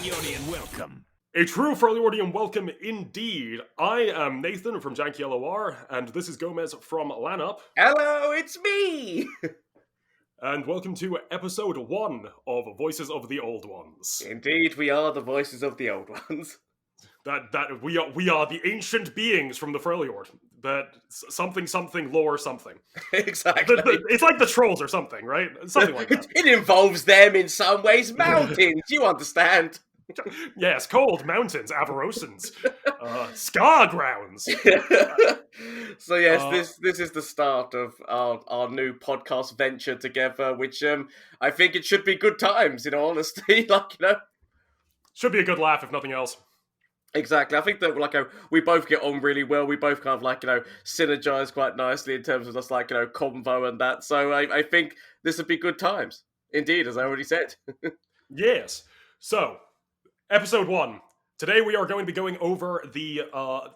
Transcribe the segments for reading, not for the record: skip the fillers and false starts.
Froliordian welcome. A true Froliordian welcome indeed. I am Nathan from Janky LOR, and this is Gomez from LANUP. Hello, it's me! And welcome to episode 1 of Voices of the Old Ones. Indeed, we are the voices of the old ones. That we are the ancient beings from the Freljord. That something lore something. Exactly. It's like the trolls or something, right? Something like that. It involves them in some ways. Mountains, you understand. Yes, cold mountains, Avarosans, scar grounds. So yes, this is the start of our new podcast venture together, which I think it should be good times, in all honesty. Should be a good laugh, if nothing else. Exactly. I think that we both get on really well. We both kind of synergize quite nicely in terms of just convo and that. So I think this would be good times. Indeed, as I already said. Yes. So, episode 1. Today we are going to be going over the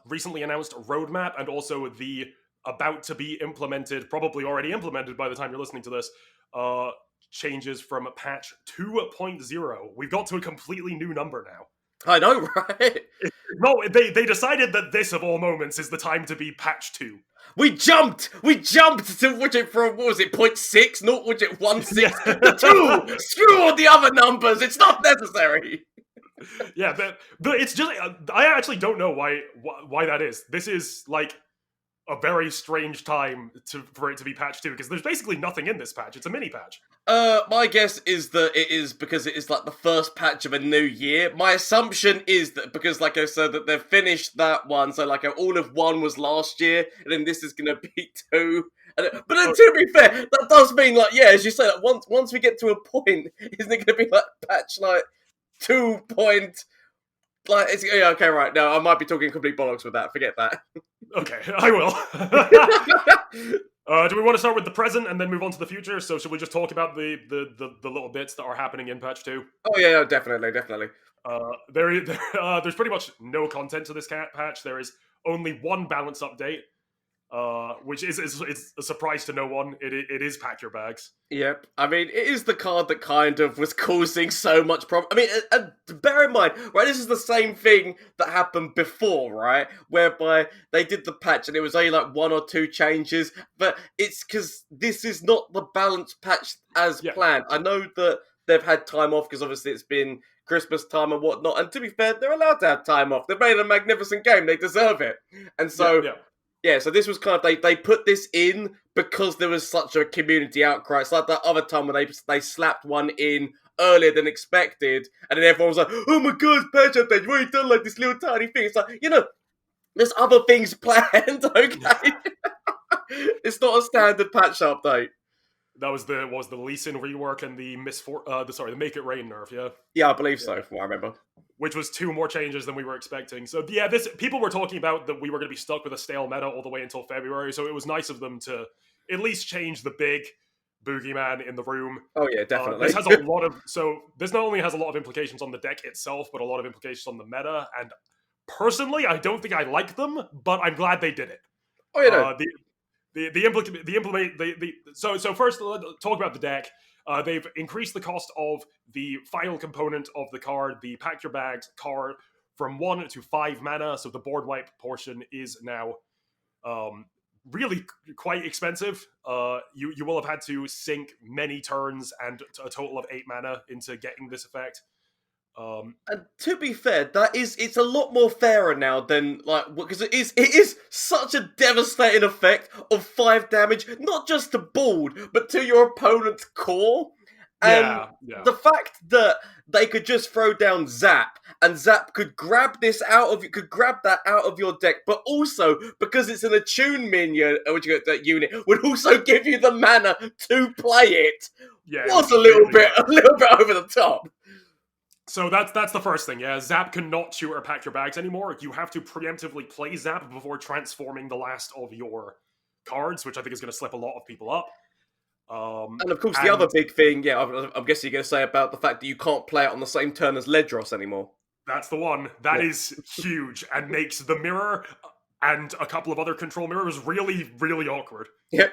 recently announced roadmap and also the about to be implemented, probably already implemented by the time you're listening to this, changes from patch 2.0. We've got to a completely new number now. I know, right? No, they decided that this, of all moments, is the time to be patch 2. We jumped to, was it from, 0.6? Not, 1.6? Yeah. The 2! Screw all the other numbers, it's not necessary! Yeah, but it's just, I actually don't know why that is. This is, a very strange time for it to be patch 2, because there's basically nothing in this patch. It's a mini patch. My guess is that it is because it is the first patch of a new year. My assumption is that because, I said, that they've finished that one, so all of 1 was last year, and then this is gonna be 2. But then, to be fair, that does mean, as you say, once we get to a point, isn't it gonna be patch 2 point? Okay, right. No, I might be talking complete bollocks with that. Forget that. Okay, I will. Do we want to start with the present and then move on to the future? So should we just talk about the little bits that are happening in patch 2? Oh yeah, definitely. There's pretty much no content to this patch. There is only one balance update, which is a surprise to no one. It is Pack Your Bags. Yep. I mean, it is the card that kind of was causing so much problem. I mean, bear in mind, right, this is the same thing that happened before, right? Whereby they did the patch and it was only 1 or 2 changes, but it's because this is not the balanced patch as planned. I know that they've had time off because obviously it's been Christmas time and whatnot, and to be fair, they're allowed to have time off. They've made a magnificent game. They deserve it. And so... Yeah, so this was kind of, they put this in because there was such a community outcry. It's like that other time when they slapped one in earlier than expected, and then everyone was like, oh my god, patch update, you've already done this little tiny thing. It's like, there's other things planned, okay? It's not a standard patch update. That was the Lee Sin rework and the the Make It Rain nerf, yeah? Yeah, I believe so, from what I remember. Which was 2 more changes than we were expecting. So yeah, people were talking about that we were going to be stuck with a stale meta all the way until February, so it was nice of them to at least change the big boogeyman in the room. Oh yeah, definitely. This has a lot of... So this not only has a lot of implications on the deck itself, but a lot of implications on the meta, and personally, I don't think I like them, but I'm glad they did it. Oh yeah, So first, let's talk about the deck. They've increased the cost of the final component of the card, the Pack Your Bags card, from 1 to 5 mana. So the board wipe portion is now really quite expensive. You will have had to sink many turns and a total of 8 mana into getting this effect. And to be fair, it's a lot more fairer now than because it is such a devastating effect of 5 damage, not just to board, but to your opponent's core. And the fact that they could just throw down Zap, and Zap could grab that out of your deck, but also because it's an attune minion, that unit would also give you the mana to play it. Yeah, was a little bit over the top. So that's the first thing, yeah. Zap cannot shoot or Pack Your Bags anymore. You have to preemptively play Zap before transforming the last of your cards, which I think is going to slip a lot of people up. And of course, the other big thing, I'm guessing you're going to say about the fact that you can't play it on the same turn as Ledros anymore. That's the one. That is huge and makes the mirror and a couple of other control mirrors really, really awkward. Yeah.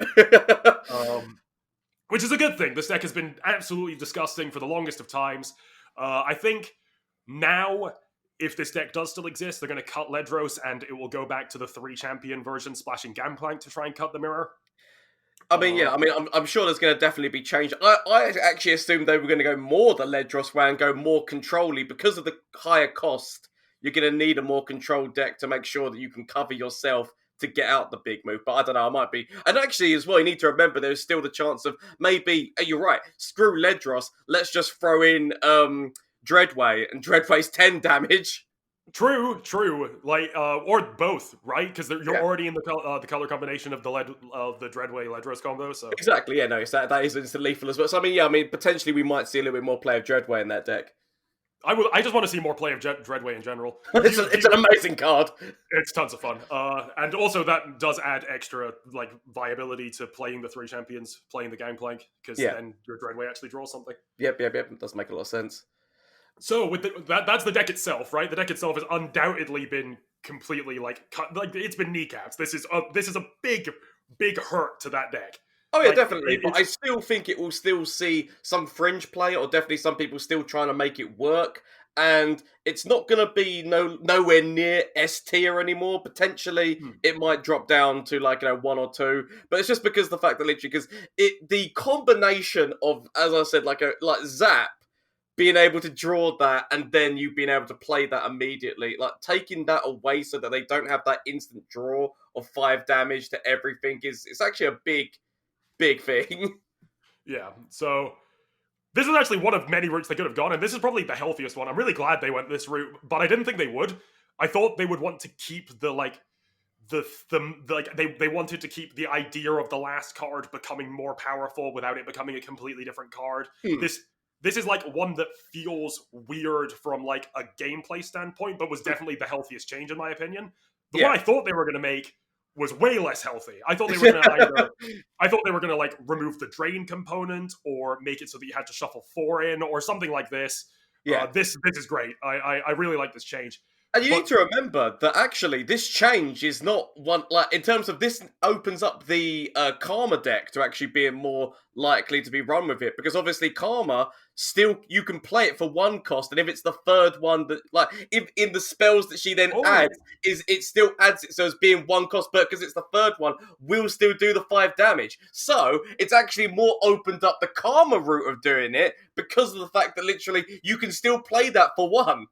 Which is a good thing. This deck has been absolutely disgusting for the longest of times. I think Now, if this deck does still exist, they're going to cut Ledros, and it will go back to the 3-champion version, splashing Gangplank to try and cut the mirror. I mean, yeah, I mean, I'm sure there's going to definitely be change. I actually assumed they were going to go more the Ledros way and go more control-y. Because of the higher cost, you're going to need a more controlled deck to make sure that you can cover yourself to get out the big move. But I don't know, I might be. And actually, as well, you need to remember there's still the chance of maybe, you're right, screw Ledros, let's just throw in Dreadway, and Dreadway's 10 damage. True. Like, or both, right? Because you're already in the color combination of the Dreadway Ledros combo. So exactly, yeah, no, so that is instant lethal as well. So I mean, yeah, I mean, potentially we might see a little bit more play of Dreadway in that deck. I just want to see more play of Dreadway in general. It's an amazing card. It's tons of fun, and also that does add extra like viability to playing the 3 champions, playing the Gangplank, because then your Dreadway actually draws something. Yep. It does make a lot of sense. So with that's the deck itself, right? The deck itself has undoubtedly been completely like cut, like it's been kneecapped. This is a big hurt to that deck. Oh yeah, like, definitely. But I still think it will still see some fringe play, or definitely some people still trying to make it work. And it's not going to be nowhere near S tier anymore. Potentially, it might drop down to 1 or 2. But it's just because the fact that literally, because the combination of, as I said, like Zap, being able to draw that and then you being able to play that immediately, like taking that away so that they don't have that instant draw of 5 damage to everything it's actually a big thing. Yeah, so this is actually one of many routes they could have gone, and this is probably the healthiest one. I'm really glad they went this route, but I didn't think they would. I thought they would want to keep they wanted to keep the idea of the last card becoming more powerful without it becoming a completely different card. This is like one that feels weird from like a gameplay standpoint, but was definitely the healthiest change in my opinion. The one I thought they were going to make was way less healthy. I thought they were going to like remove the drain component or make it so that you had to shuffle 4 in or something like this. Yeah, this is great. I really like this change. And you need to remember that actually this change is not one, like, in terms of this opens up the Karma deck to actually being more likely to be run with it. Because obviously Karma, still, you can play it for 1 cost, and if it's the 3rd one that, like, if in the spells that she then adds, it still adds it, so it's being 1 cost, but because it's the 3rd one, will still do the 5 damage. So, it's actually more opened up the Karma route of doing it, because of the fact that literally, you can still play that for 1.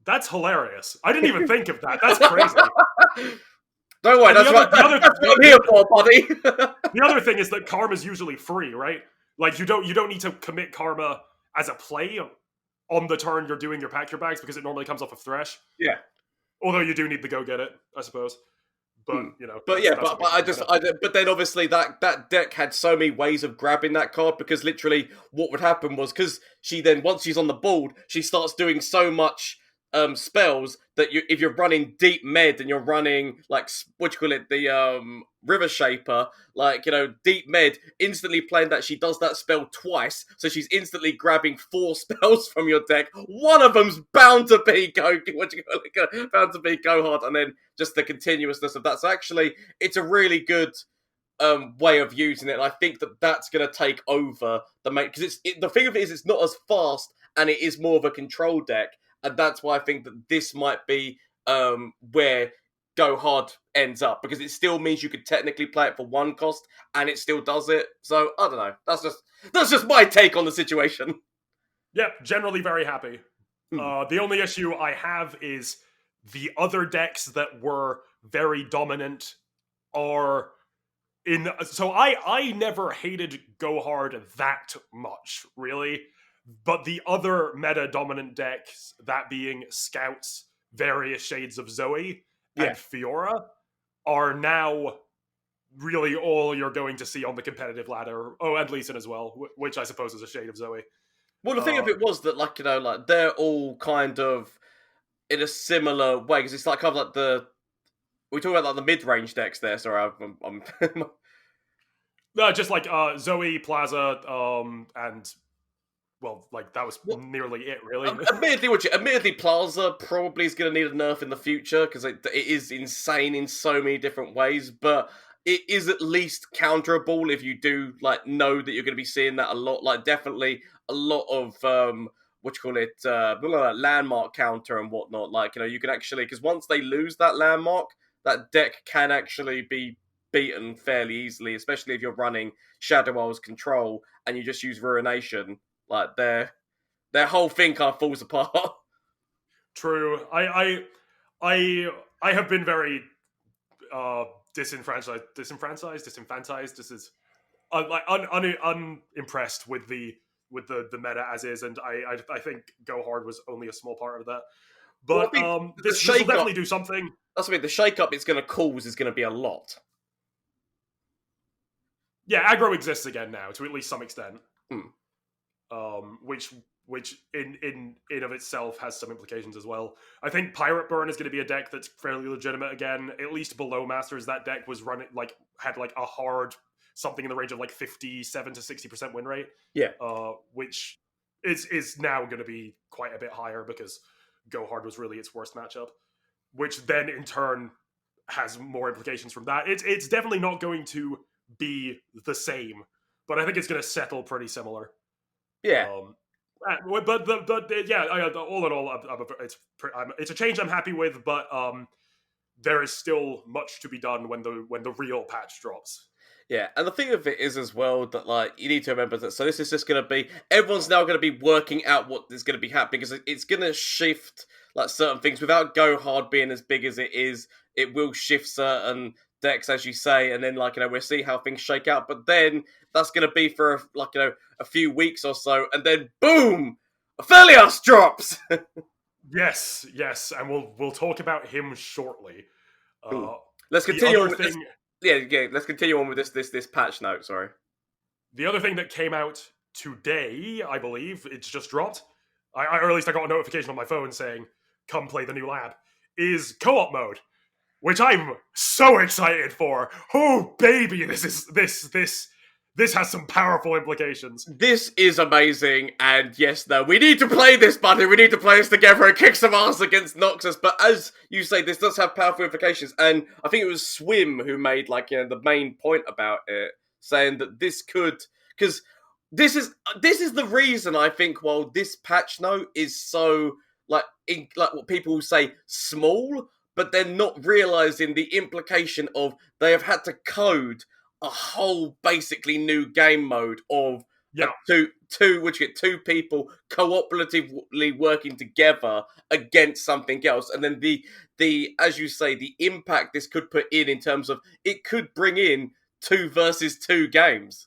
That's hilarious. I didn't even think of that. That's crazy. Don't worry, that's what I'm here for, buddy. The other thing is that Karma's usually free, right? Like, you don't need to commit Karma as a play on the turn you're doing your Pack Your Bags, because it normally comes off of Thresh. Yeah. Although you do need to go get it, I suppose. But, you know. But but then obviously that deck had so many ways of grabbing that card, because literally what would happen was, because she then, once she's on the board, she starts doing so much spells that if you're running Deep Med and you're running the River Shaper, Deep Med, instantly playing that, she does that spell twice, so she's instantly grabbing 4 spells from your deck. One of them's bound to be bound to be go hard, and then just the continuousness of that. So actually, it's a really good way of using it, and I think that's going to take over the main, because the thing of it is, it's not as fast, and it is more of a control deck. And that's why I think that this might be where Go Hard ends up, because it still means you could technically play it for 1 cost, and it still does it. So I don't know. That's just my take on the situation. Yeah, generally very happy. The only issue I have is the other decks that were very dominant are in. So I never hated Go Hard that much, really. But the other meta-dominant decks, that being Scouts, various shades of Zoe, and Fiora, are now really all you're going to see on the competitive ladder. Oh, and Lee Sin as well, which I suppose is a shade of Zoe. Well, the thing of it was that, they're all kind of in a similar way, because it's kind of like we talk about the mid-range decks there, sorry, I'm just like Zoe, Plaza, and... Well, that was nearly it, really. Admittedly, Plaza probably is going to need a nerf in the future, because it is insane in so many different ways, but it is at least counterable if you do, know that you're going to be seeing that a lot. Definitely a lot of, what you call it, landmark counter and whatnot. Like, you can actually, because once they lose that landmark, that deck can actually be beaten fairly easily, especially if you're running Shadow Isles control and you just use Ruination. Like, their whole thing kind of falls apart. True. I have been very disenfranchised. This is unimpressed with the meta as is, and I think Go Hard was only a small part of that. But this will definitely do something. That's what I mean. The shake-up it's going to cause is going to be a lot. Yeah, aggro exists again now to at least some extent. Which in of itself has some implications as well. I think Pirate Burn is going to be a deck that's fairly legitimate again. At least below Masters, that deck was running had a hard something in the range of 57 to 60% win rate. Yeah. Which is now going to be quite a bit higher because Go Hard was really its worst matchup, which then in turn has more implications from that. It's definitely not going to be the same, but I think it's going to settle pretty similar. Yeah. But yeah, all in all, it's a change I'm happy with, but there is still much to be done when the real patch drops. Yeah, and the thing of it is as well that you need to remember that. So this is just going to be everyone's now going to be working out what is going to be happening because it's going to shift certain things without Go Hard being as big as it is. It will shift certain decks, as you say, and then we'll see how things shake out. But then that's going to be for a few weeks or so, and then boom, Aphelios drops. yes, and we'll talk about him shortly. Let's continue on with this. Yeah. Let's continue on with this patch note. Sorry. The other thing that came out today, I believe, it's just dropped. Or at least I got a notification on my phone saying, "Come play the new lab." Is co-op mode, which I'm so excited for. Oh baby, this has some powerful implications. This is amazing, and yes, no, we need to play this, buddy. We need to play this together and kick some ass against Noxus. But as you say, this does have powerful implications, and I think it was Swim who made the main point about it, saying that this could, because this is the reason I think while this patch note is so what people say small, but they're not realizing the implication of they have had to code a whole basically new game mode of two people cooperatively working together against something else, and then the as you say, the impact this could put in terms of it could bring in 2 versus 2 games.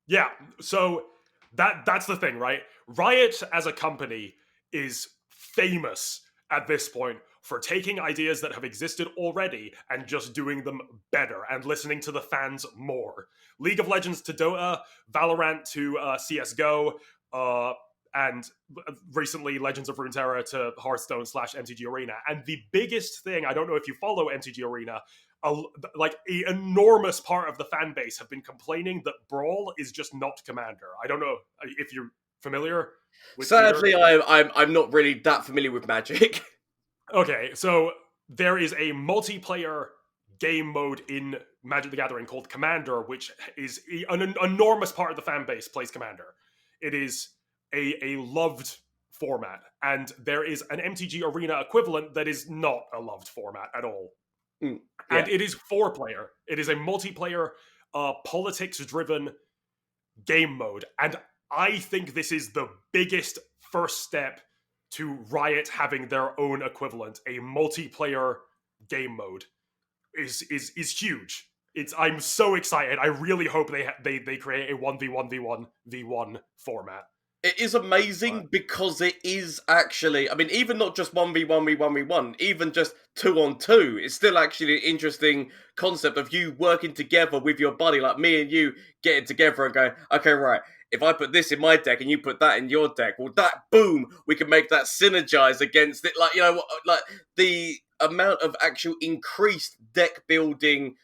Yeah, so that's the thing, right? Riot as a company is famous at this point for taking ideas that have existed already and just doing them better and listening to the fans more. League of Legends to Dota, Valorant to CSGO, and recently Legends of Runeterra to Hearthstone / MTG Arena. And the biggest thing, I don't know if you follow MTG Arena, an enormous part of the fan base have been complaining that Brawl is just not Commander. I don't know if you're familiar with Sadly, I'm not really that familiar with Magic. Okay, so there is a multiplayer game mode in Magic the Gathering called Commander, which is an enormous part of the fan base plays Commander. It is a loved format, and there is an MTG Arena equivalent that is not a loved format at all. Yeah. And it is 4-player. It is a multiplayer, politics-driven game mode, and I think this is the biggest first step to Riot having their own equivalent. A multiplayer game mode is huge. I'm so excited. I really hope they create a 1v1v1v1 format. It is amazing because it is actually, I mean, even not just 1v1v1v1, even just 2-on-2, it's still actually an interesting concept of you working together with your buddy, like me and you getting together and going, okay, right, if I put this in my deck and you put that in your deck, well, that, boom, we can make that synergize against it. The amount of actual increased deck building,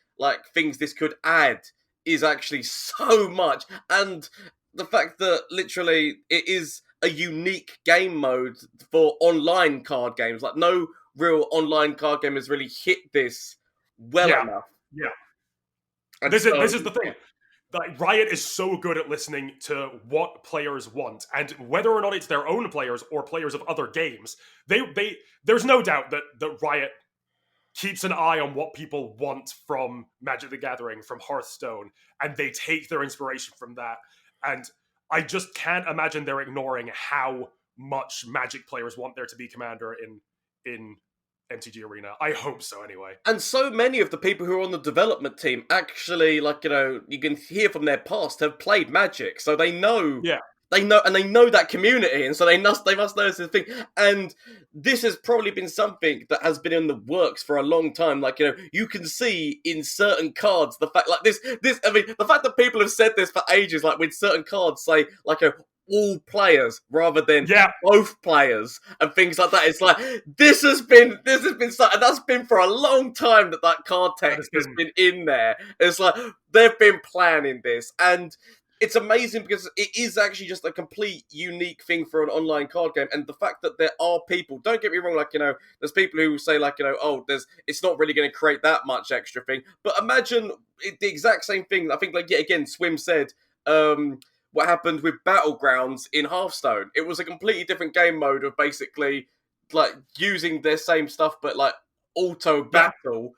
things this could add is actually so much. And the fact that literally it is a unique game mode for online card games. No real online card game has really hit this well enough. Yeah. And this is the thing. like Riot is so good at listening to what players want, and whether or not it's their own players or players of other games, there's no doubt that Riot keeps an eye on what people want from Magic the Gathering, from Hearthstone, and they take their inspiration from that. And I just can't imagine they're ignoring how much Magic players want there to be Commander in MTG Arena. I hope so, anyway. And so many of the people who are on the development team actually, like, you can hear from their past, have played Magic, so they know. Yeah. They know that community, and so they must know it's a thing. And this has probably been something that has been in the works for a long time. Like, you can see in certain cards the fact, like this. I mean, the fact that people have said this for ages, like with certain cards, say like all players rather than both players and things like that. It's like this has been and that's been for a long time that card text has been in there. It's like they've been planning this, and it's amazing because it is actually just a complete unique thing for an online card game. And the fact that there are people, don't get me wrong, like, there's people who say like, it's not really going to create that much extra thing. But imagine the exact same thing. I think, like, yet again, Swim said, what happened with Battlegrounds in Hearthstone. It was a completely different game mode of basically like using their same stuff, but like auto battle.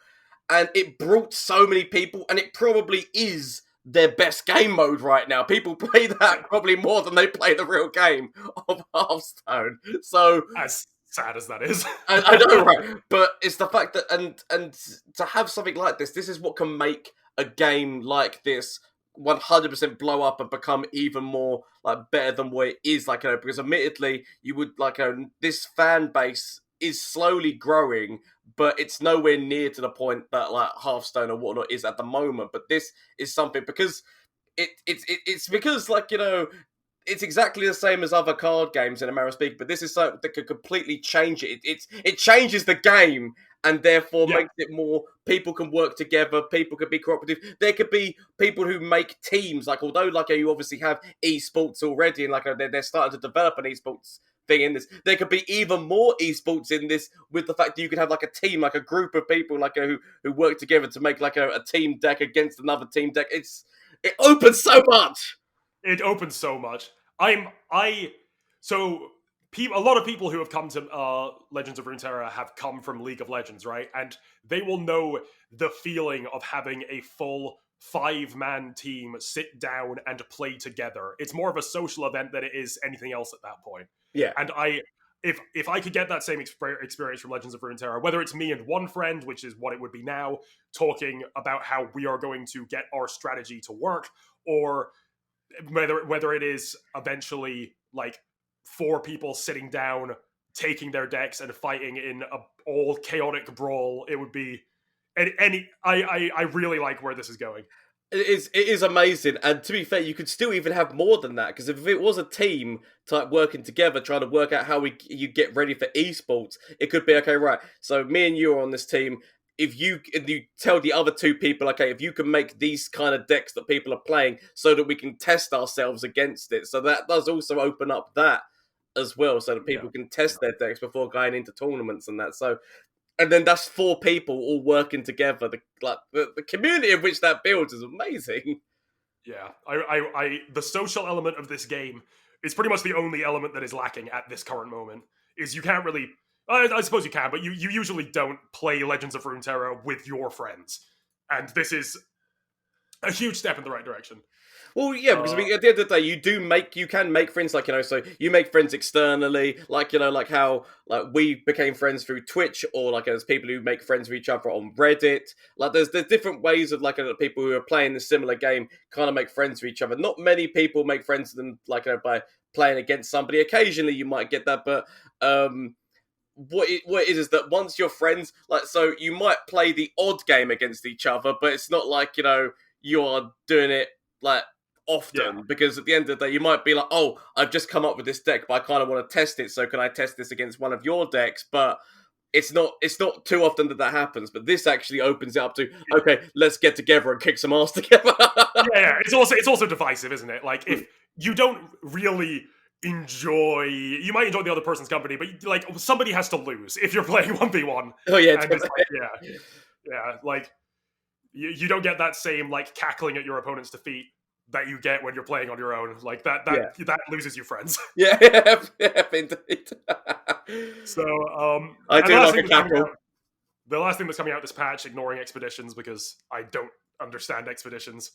And it brought so many people, and it probably is their best game mode right now. People play that probably more than they play the real game of Hearthstone. So, as sad as that is, I know, right? But it's the fact that and to have something like this is what can make a game like this 100% blow up and become even more like better than what it is. Like, because admittedly, you would like this fan base is slowly growing, but it's nowhere near to the point that like Hearthstone or whatnot is at the moment. But this is something because it's because like it's exactly the same as other card games in a manner of speaking, but this is something that could completely change it. It changes the game and therefore makes it more people can work together, people can be cooperative. There could be people who make teams, like although like you obviously have esports already and like they're starting to develop an esports thing in this. There could be even more esports in this with the fact that you could have like a team, like a group of people like who work together to make like a team deck against another team deck. It opens so much. It opens so much. A lot of people who have come to Legends of Runeterra have come from League of Legends, right? And they will know the feeling of having a full 5-man team sit down and play together. It's more of a social event than it is anything else at that point. Yeah. And if I could get that same experience from Legends of Runeterra, whether it's me and one friend, which is what it would be now, talking about how we are going to get our strategy to work, or whether it is eventually like 4 people sitting down, taking their decks and fighting in a all chaotic brawl, it would be I really like where this is going. It is amazing, and to be fair, you could still even have more than that, because if it was a team type working together, trying to work out how you get ready for esports, it could be, okay, right, so me and you are on this team, if you tell the other 2 people, okay, if you can make these kind of decks that people are playing so that we can test ourselves against it, so that does also open up that as well, so that people can test their decks before going into tournaments and that, so... And then that's 4 people all working together. The community of which that builds is amazing. Yeah, I the social element of this game is pretty much the only element that is lacking at this current moment. Is you can't really, I suppose you can, but you usually don't play Legends of Runeterra with your friends, and this is a huge step in the right direction. Well, yeah, because I mean, at the end of the day, you can make friends, like, so you make friends externally, like, like how, like, we became friends through Twitch, or, like, there's people who make friends with each other on Reddit, like, there's different ways of, like, people who are playing a similar game kind of make friends with each other. Not many people make friends with them, like, by playing against somebody. Occasionally you might get that, but, what it is that once you're friends, like, so you might play the odd game against each other, but it's not like, you are doing it, like, often, because at the end of the day, you might be like, oh, I've just come up with this deck, but I kind of want to test it, so can I test this against one of your decks? But it's not too often that happens, but this actually opens it up to, okay, let's get together and kick some ass together. Yeah, it's also divisive, isn't it? Like, if you don't really you might enjoy the other person's company, but like somebody has to lose if you're playing 1v1. Oh yeah, like you don't get that same like cackling at your opponent's defeat that you get when you're playing on your own. Like that loses you friends. Yeah, yeah, indeed. So I and do like a cackle. the last thing that's coming out this patch, ignoring expeditions because I don't understand expeditions.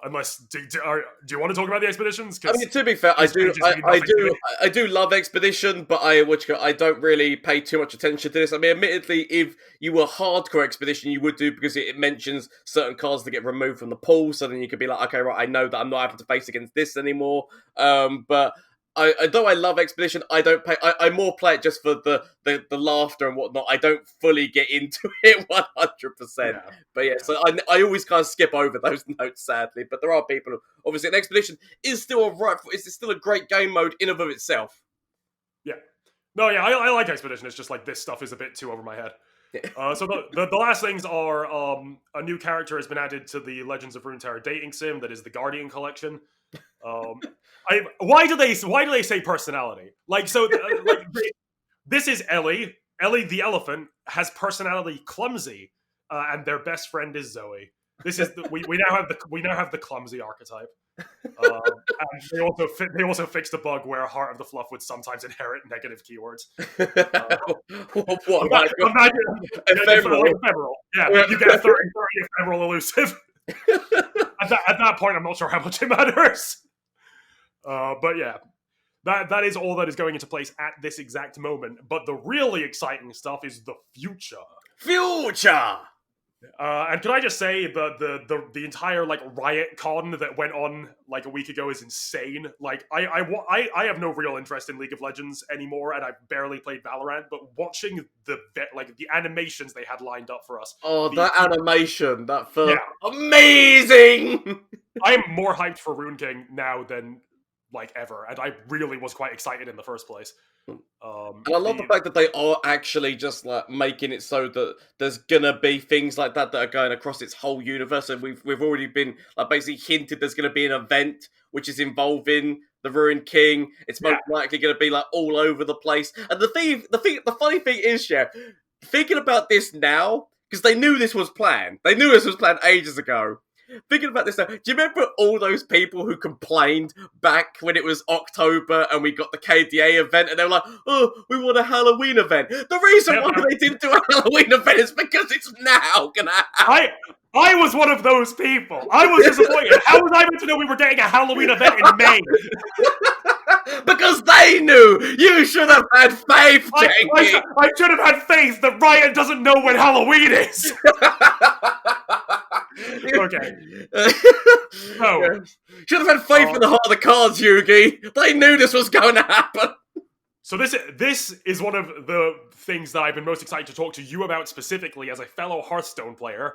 Unless do you want to talk about the expeditions? I mean, to be fair, I do love Expedition, but I don't really pay too much attention to this. I mean, admittedly, if you were hardcore Expedition, you would do because it mentions certain cards that get removed from the pool, so then you could be like, okay, right, I know that I'm not having to face against this anymore. But though I love Expedition, I don't pay. I more play it just for the laughter and whatnot. I don't fully get into it 100%. But yeah, so I always kind of skip over those notes, sadly. But there are people who, obviously, an Expedition is still it's still a great game mode in and of itself. Yeah, no, yeah, I like Expedition. It's just like this stuff is a bit too over my head. So the last things are a new character has been added to the Legends of Runeterra dating sim that is the Guardian Collection. Why do they say personality? Like so, this is Ellie. Ellie the elephant has personality clumsy, and their best friend is Zoe. This is we now have the clumsy archetype. And they also fixed a bug where Heart of the Fluff would sometimes inherit negative keywords. Imagine ephemeral. Yeah, you get a 30 ephemeral elusive. At that point, I'm not sure how much it matters. But yeah, that is all that is going into place at this exact moment. But the really exciting stuff is the future. And can I just say the entire like Riot Con that went on like a week ago is insane. Like I have no real interest in League of Legends anymore, and I've barely played Valorant. But watching the animations they had lined up for us. That animation, that felt amazing. I am more hyped for Rune King now than like ever, and I really was quite excited in the first place. And I love the fact that they are actually just like making it so that there's gonna be things like that are going across its whole universe, and we've already been like basically hinted there's gonna be an event which is involving the Rune King. It's most likely gonna be like all over the place. And the funny thing is, thinking about this now, because they knew this was planned. They knew this was planned ages ago. Thinking about this now, do you remember all those people who complained back when it was October and we got the KDA event and they were like, oh, we want a Halloween event? The reason why they didn't do a Halloween event is because it's now gonna happen. I was one of those people. I was disappointed. How was I meant to know we were getting a Halloween event in May? Because they knew. You should have had faith, Janky. I should have had faith that Riot doesn't know when Halloween is. Okay. Should have had faith in the heart of the cards, Yugi. They knew this was going to happen. So this is one of the things that I've been most excited to talk to you about specifically as a fellow Hearthstone player.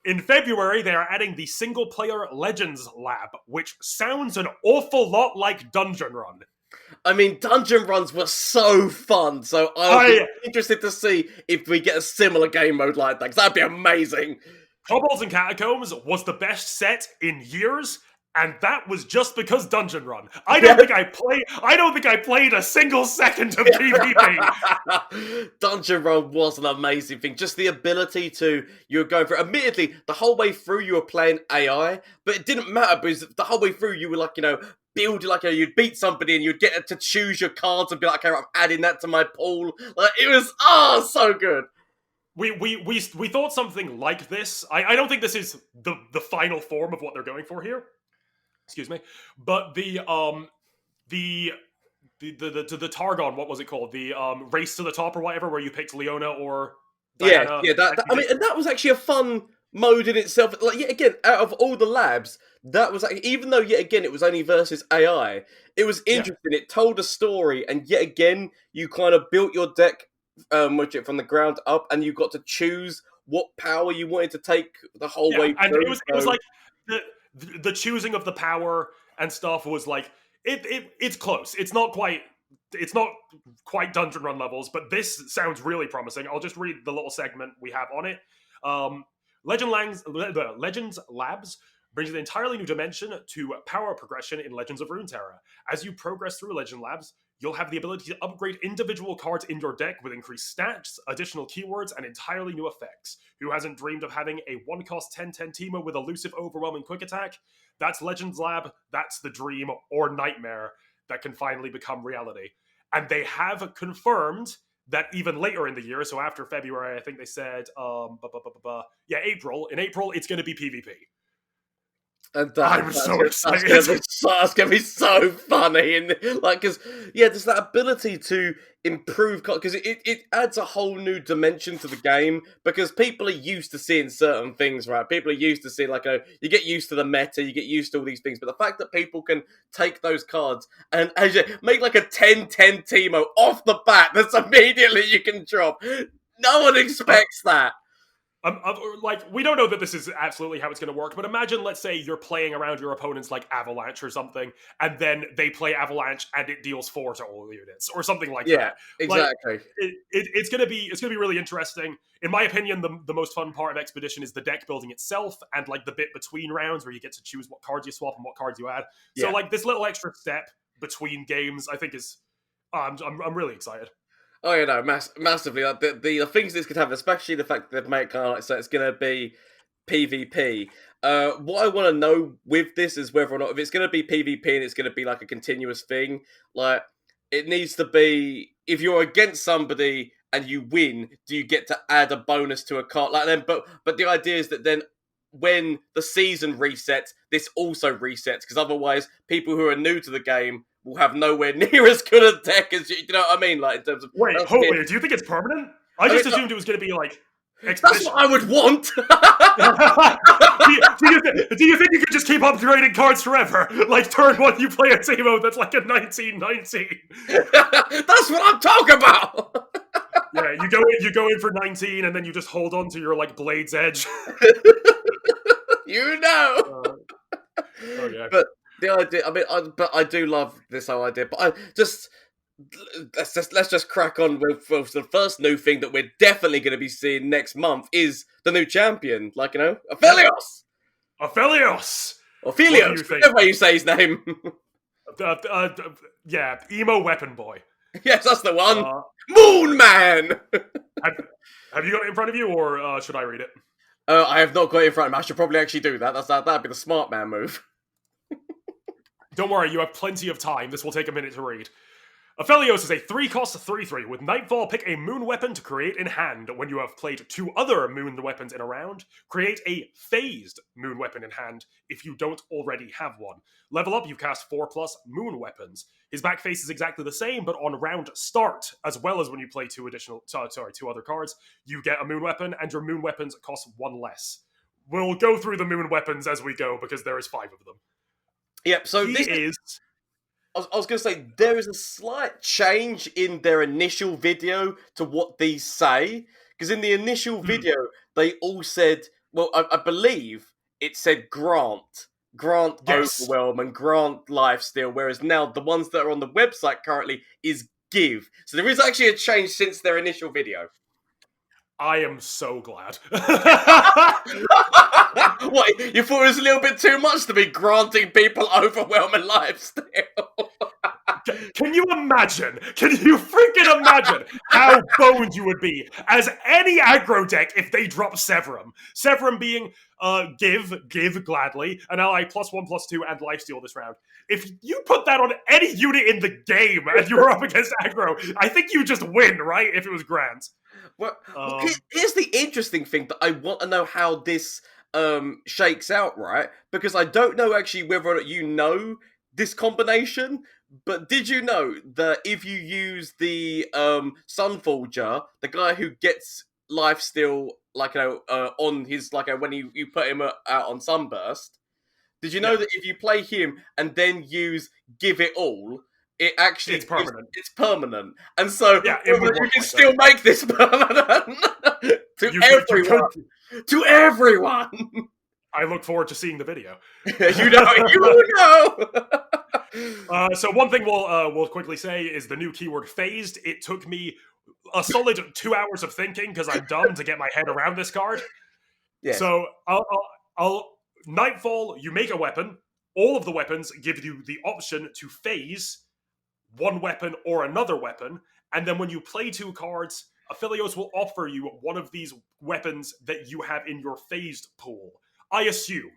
In February, they are adding the single-player Legends Lab, which sounds an awful lot like Dungeon Run. I mean, Dungeon Runs were so fun, so I'll be interested to see if we get a similar game mode like that, because that'd be amazing. Kobolds and Catacombs was the best set in years, and that was just because Dungeon Run. I don't think I played a single second of PvP. Dungeon Run was an amazing thing. Just the ability you were going through. Admittedly, the whole way through you were playing AI, but it didn't matter because the whole way through you were like, build you'd beat somebody and you'd get to choose your cards and be like, okay, I'm adding that to my pool. Like it was so good. We thought something like this. I don't think this is the final form of what they're going for here. Excuse me, but the Targon, what was it called? The Race to the Top or whatever, where you picked Leona or Diana. I mean, and that was actually a fun mode in itself. Like, yet again, out of all the labs, that was like, even though yet again it was only versus AI, it was interesting. It told a story, and yet again you kind of built your deck from the ground up, and you got to choose what power you wanted to take the whole way through. And it was like the choosing of the power and stuff was like it's close. It's not quite Dungeon Run levels, but this sounds really promising. I'll just read the little segment we have on it. Legends Labs brings an entirely new dimension to power progression in Legends of Runeterra. As you progress through Legend Labs, you'll have the ability to upgrade individual cards in your deck with increased stats, additional keywords, and entirely new effects. Who hasn't dreamed of having a 1-cost 10/10 Teemo with elusive, overwhelming quick attack? That's Legends Lab, that's the dream or nightmare that can finally become reality. And they have confirmed that even later in the year, so after February, I think they said, April. In April, it's going to be PvP. And I'm so excited. That's gonna be so funny, and because there's that ability to improve because it adds a whole new dimension to the game because people are used to seeing certain things, right? People are used to seeing you get used to the meta, you get used to all these things, but the fact that people can take those cards and as you make like a 10/10 Teemo off the bat, that's immediately you can drop. No one expects that. We don't know that this is absolutely how it's going to work, but imagine, let's say, you're playing around your opponents like Avalanche or something, and then they play Avalanche and it deals 4 to all units, or something like that. Exactly. It's going to be really interesting. In my opinion, the most fun part of Expedition is the deck building itself, and like the bit between rounds where you get to choose what cards you swap and what cards you add. So like this little extra step between games, I think is, I'm really excited. Oh, massively. Like the things this could have, especially the fact that they've made it kind of like so it's going to be PvP. What I want to know with this is whether or not if it's going to be PvP and it's going to be like a continuous thing. Like it needs to be if you're against somebody and you win, do you get to add a bonus to a card? Like then, but the idea is that then when the season resets, this also resets because otherwise, people who are new to the game will have nowhere near as good a deck as you know what I mean? Like in terms of wait, do you think it's permanent? I just assumed it was going to be like Expedition. That's what I would want. do you think you could just keep upgrading cards forever? Like turn 1 you play a Teemo that's like a 1919. That's what I'm talking about. Yeah, you go in for 19 and then you just hold on to your like Blade's Edge. Okay. But the idea, I do love this whole idea. But let's just crack on with the first new thing that we're definitely going to be seeing next month is the new champion, Aphelios. Aphelios. Whatever you say his name. Emo Weapon Boy. Yes, that's the one. Moon Man. Have you got it in front of you, or should I read it? I have not got it in front of me. I should probably actually do that. That'd be the smart man move. Don't worry, you have plenty of time. This will take a minute to read. Aphelios is a 3-cost 3/3. With Nightfall, pick a moon weapon to create in hand. When you have played 2 other moon weapons in a round, create a phased moon weapon in hand if you don't already have one. Level up, you cast 4+ moon weapons. His back face is exactly the same, but on round start, as well as when you play 2 other cards, you get a moon weapon, and your moon weapons cost 1 less. We'll go through the moon weapons as we go, because there is 5 of them. Yep, so I was going to say, there is a slight change in their initial video to what these say. Because in the initial video, they all said, well, I believe it said grant overwhelm and grant lifesteal, whereas now the ones that are on the website currently is give. So there is actually a change since their initial video. I am so glad. What, you thought it was a little bit too much to be granting people overwhelming lifesteal? Can you imagine? Can you freaking imagine how boned you would be as any aggro deck if they drop Severum? Severum being give gladly, an ally +1/+2 and lifesteal this round. If you put that on any unit in the game and you were up against aggro, I think you just win, right? If it was Grant. Well, here's the interesting thing that I want to know how this shakes out, right? Because I don't know actually whether or not you know this combination, but did you know that if you use the Sunforger, the guy who gets lifesteal on his when you put him out on Sunburst, did you know that if you play him and then use Give It All, it actually it's permanent. It's permanent, and so you can still make this permanent to everyone. I look forward to seeing the video. You know. So one thing we'll quickly say is the new keyword phased. It took me a solid 2 hours of thinking because I'm dumb to get my head around this card. Yeah. So I'll Nightfall. You make a weapon. All of the weapons give you the option to phase one weapon or another weapon, and then when you play 2 cards, Aphelios will offer you one of these weapons that you have in your phased pool. I assume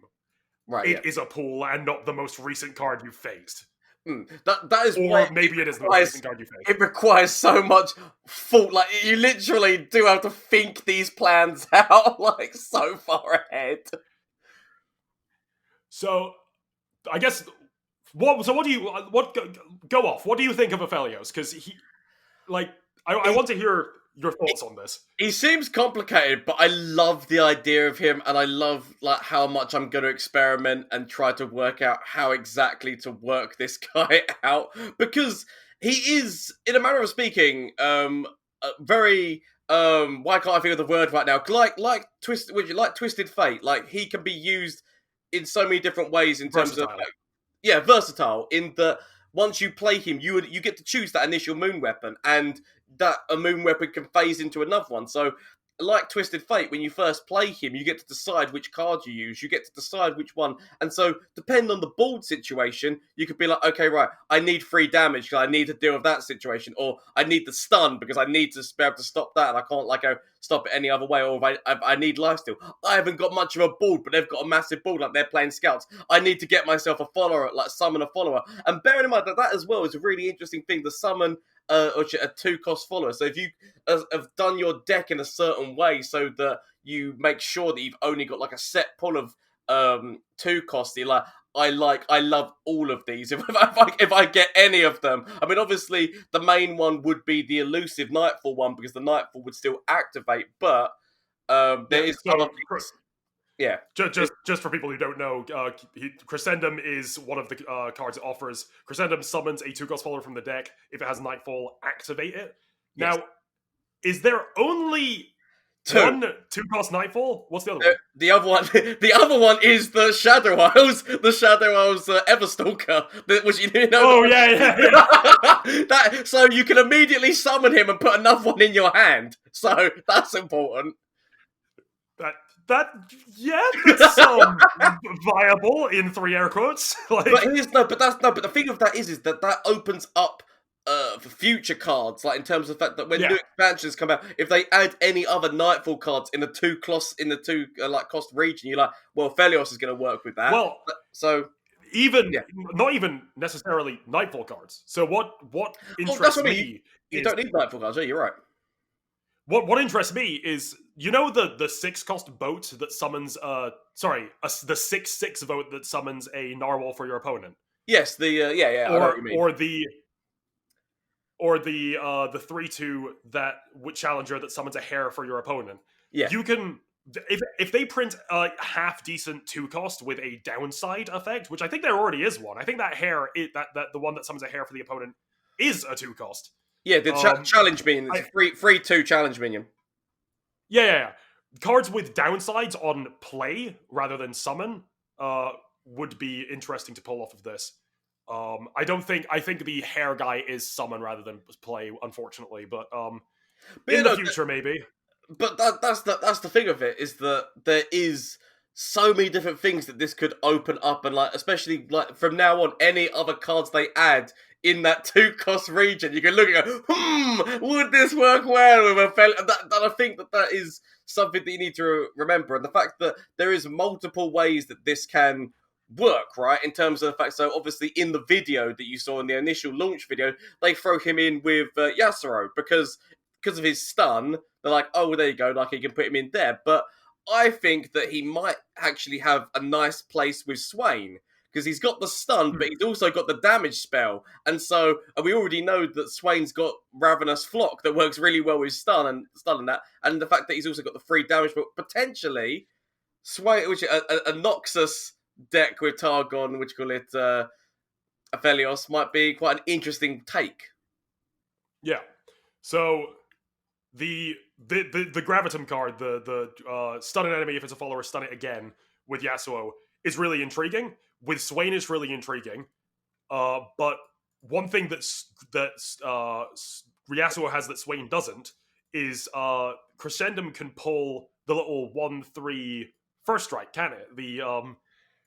Right, yeah. it is a pool and not the most recent card you phased. That is why Or maybe it is the most requires, recent card you phased. it requires so much thought. Like, you literally do have to think these plans out, like, so far ahead. So, I guess what do you go off? What do you think of Aphelios? Because he, like, I want to hear your thoughts on this. He seems complicated, but I love the idea of him, and I love like how much I'm going to experiment and try to work out how exactly to work this guy out, because he is, in a manner of speaking, very why can't I think of the word right now? Like Twisted Fate, like he can be used in so many different ways in terms of versatile. In that once you play him, you get to choose that initial moon weapon, and that a moon weapon can phase into another one. So, like Twisted Fate, when you first play him, you get to decide which card you use. You get to decide which one. And so, depending on the board situation, you could be like, okay, right, I need 3 damage because I need to deal with that situation. Or I need the stun because I need to be able to stop that and I can't like stop it any other way. Or if I need lifesteal. I haven't got much of a board, but they've got a massive board like they're playing scouts. I need to get myself a follower, like summon a follower. And bearing in mind that as well is a really interesting thing, to summon a 2-cost follower. So if you have done your deck in a certain way so that you make sure that you've only got like a set pool of 2-cost, you're like, I love all of these. If I get any of them, I mean, obviously the main one would be the elusive Nightfall one because the Nightfall would still activate, but there is other things. Yeah. Just for people who don't know, Crescendum is one of the cards it offers. Crescendum summons a 2-cost follower from the deck. If it has Nightfall, activate it. Yes. Now, is there only 2. one 2-cost Nightfall? What's the other one? The other one is the Shadow Isles, Everstalker, which you know. Oh yeah. So you can immediately summon him and put another one in your hand. So that's important. That's viable in 3 air quotes. Like, but the thing of that is that opens up for future cards, like in terms of the fact that when new expansions come out, if they add any other Nightfall cards in the 2 cost cost region, you're like, well, Aphelios is going to work with that. Well, so not even necessarily Nightfall cards. So what interests me? You don't need Nightfall cards, you're right. What interests me is, you know, the 6-cost boat that summons the 6/6 vote that summons a narwhal for your opponent. Yes, I know what you mean. Or the 3/2 challenger that summons a hare for your opponent. Yeah, you can, if they print a half decent 2-cost with a downside effect, which I think there already is one. I think that hare, that the one that summons a hare for the opponent is a 2-cost. Yeah, the challenge minion. It's a 3/2 challenge minion. Yeah. Cards with downsides on play rather than summon would be interesting to pull off of this. I think the hair guy is summon rather than play, unfortunately. But in the future, maybe. But that's the thing of it, is that there is so many different things that this could open up, and like especially like from now on, any other cards they add in that 2-cost region, you can look and go, would this work well with a fellow? I think that is something that you need to remember, and the fact that there is multiple ways that this can work, right? In terms of the fact, so obviously in the video that you saw in the initial launch video, they throw him in with Yasuo because of his stun. They're like, oh, well, there you go, like you can put him in there. But I think that he might actually have a nice place with Swain, because he's got the stun, but he's also got the damage spell. And so we already know that Swain's got Ravenous Flock that works really well with stun and that. And the fact that he's also got the free damage, but potentially Swain, which a Noxus deck with Targon, which call it Aphelios, might be quite an interesting take. Yeah. So the Gravitum card, the stun an enemy if it's a follower, stun it again with Yasuo is really intriguing. With Swain is really intriguing. But one thing that Yasuo has that Swain doesn't is Crescendum can pull the little 1/3 first strike, can it?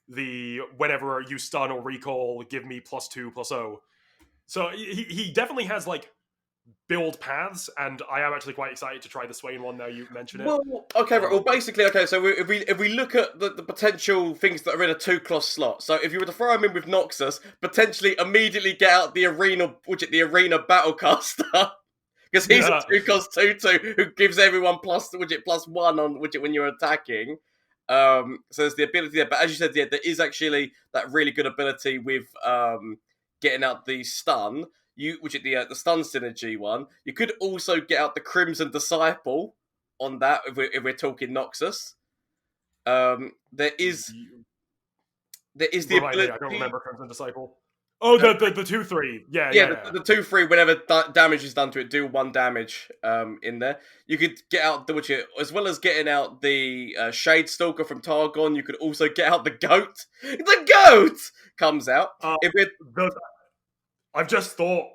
The whenever you stun or recall, give me +2/+0. So he definitely has like build paths, and I am actually quite excited to try the Swain one now you mention it. Well, okay, right. Well, basically, okay. So if we look at the potential things that are in a 2-cost slot, so if you were to throw him in with Noxus, potentially immediately get out the arena, the arena battlecaster, because he's Yeah. a 2-cost 2/2 who gives everyone +1 on when you're attacking. So there's the ability there, but as you said, yeah, there is actually that really good ability with getting out the stun. The stun synergy one. You could also get out the Crimson Disciple on that if we're talking Noxus. There is the Remind me, I don't ability. remember Crimson Disciple. Oh, the 2/3. Yeah, Yeah, yeah, yeah. the 2/3. Whenever damage is done to it, do 1 damage. In there, you could get out as well as getting out the Shade Stalker from Targon. You could also get out the goat. The goat comes out. Uh, If it I've just thought,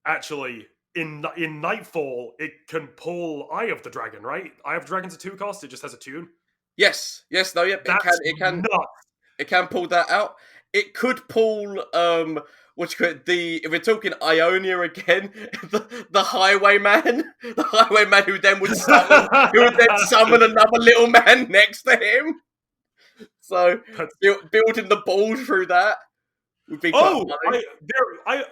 actually, in Nightfall, it can pull Eye of the Dragon, right? Eye of the Dragon's a 2-cost. It just has a tune. yes, no, yep, That's nuts. it can pull that out. It could pull if we're talking Ionia again, the Highwayman, who would then summon another little man next to him. So building the ball through that would be quite funny.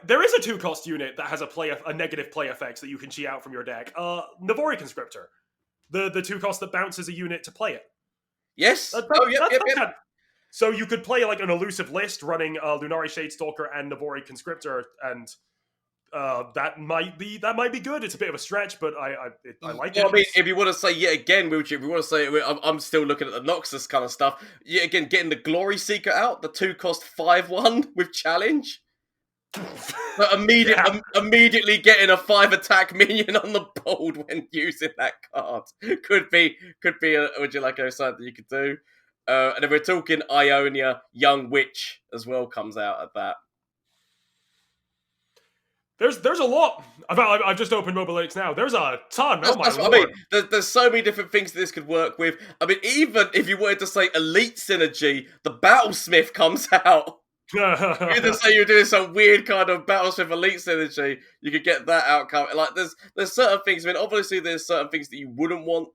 There is a 2-cost unit that has a negative play effects that you can cheat out from your deck. Navori Conscriptor, the 2-cost that bounces a unit to play it. Yes. Yep. So you could play like an elusive list running Lunari Shadestalker and Navori Conscriptor, and that might be good. It's a bit of a stretch, but I like it. I mean, if you want to say yet again, Wiltshire, if you want to say, I'm still looking at the Noxus kind of stuff. Yet again, getting the Glory Seeker out, the 2-cost 5/1 with challenge. Immediately getting a 5 attack minion on the board when using that card could be would you like a side that you could do? And if we're talking Ionia, Young Witch as well comes out at that. There's a lot. I've just opened Mobilytics now. There's a ton. Oh my lord! I mean, there's so many different things that this could work with. I mean, even if you wanted to say Elite Synergy, the Battlesmith comes out. If you say you're doing some weird kind of Battlesmith Elite Synergy, you could get that outcome. Like, there's certain things. I mean, obviously, there's certain things that you wouldn't want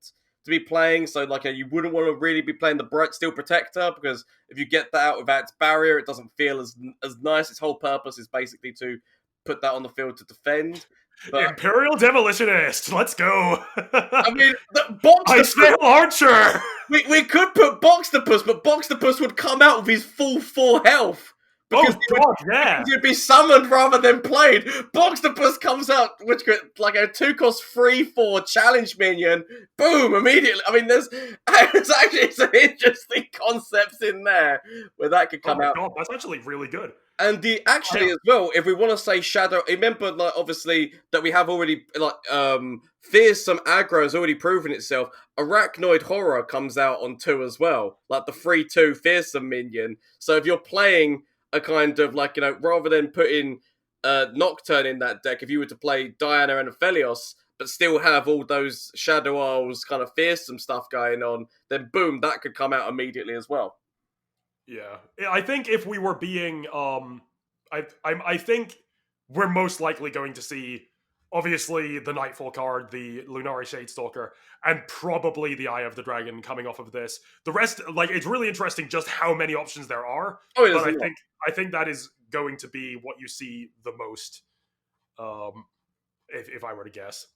to be playing. So, like, you wouldn't want to really be playing the Bright Steel Protector, because if you get that out without its barrier, it doesn't feel as nice. Its whole purpose is basically to put that on the field to defend. But Imperial Demolitionist, let's go. I mean, Boxtopus Archer. We could put Boxtopus, but Boxtopus would come out with his full 4 health. Because he'd be summoned rather than played. Boxtopus comes out, which could like a 2-cost 3/4 challenge minion. Boom! Immediately. I mean, there's actually some interesting concepts in there where that could come out. God, that's actually really good. And as well, if we want to say Shadow, remember, like, obviously that we have already fearsome aggro has already proven itself. Arachnoid Horror comes out on 2 as well, like the 3/2 fearsome minion. So if you're playing a kind of like, rather than putting Nocturne in that deck, if you were to play Diana and Aphelios, but still have all those Shadow Isles kind of fearsome stuff going on, then boom, that could come out immediately as well. Yeah, I think if we were being, I think we're most likely going to see, obviously, the Nightfall card, the Lunari Shadestalker, and probably the Eye of the Dragon coming off of this. The rest, like, it's really interesting just how many options there are. Oh, but I think that is going to be what you see the most, if I were to guess.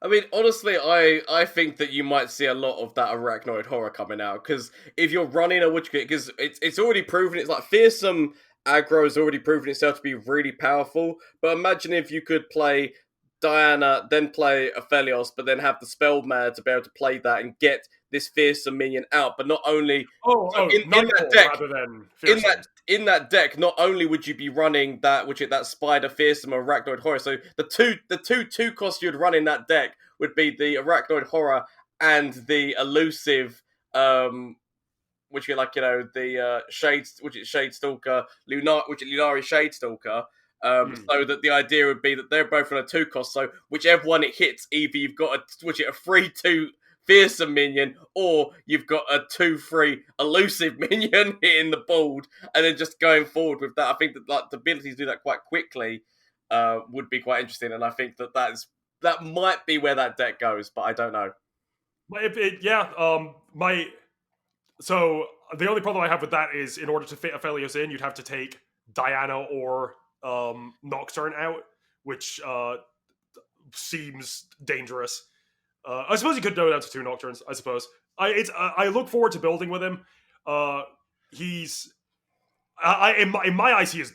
I mean, honestly, I think that you might see a lot of that Arachnoid Horror coming out, because if you're running a Witch, because it's already proven, it's like fearsome aggro has already proven itself to be really powerful. But imagine if you could play Diana, then play Aphelios, but then have the Spellmare to be able to play that and get this fearsome minion out. But not only in that deck, rather than fearsome. In that deck, not only would you be running that Spider Fearsome or Arachnoid Horror, so the two costs you'd run in that deck would be the Arachnoid Horror and the elusive, which is the Shadestalker, Lunari Shadestalker. So that the idea would be that they're both on a 2-cost. So whichever one it hits, either you've got a 3/2 fearsome minion, or you've got a 2/3 elusive minion hitting the board, and then just going forward with that. I think that, like, the ability to do that quite quickly would be quite interesting, and I think that might be where that deck goes, but I don't know. So the only problem I have with that is, in order to fit Aphelios in, you'd have to take Diana or Nocturne out, which seems dangerous. I suppose you could go down to 2 Nocturnes. I suppose I look forward to building with him. He's in my eyes, he is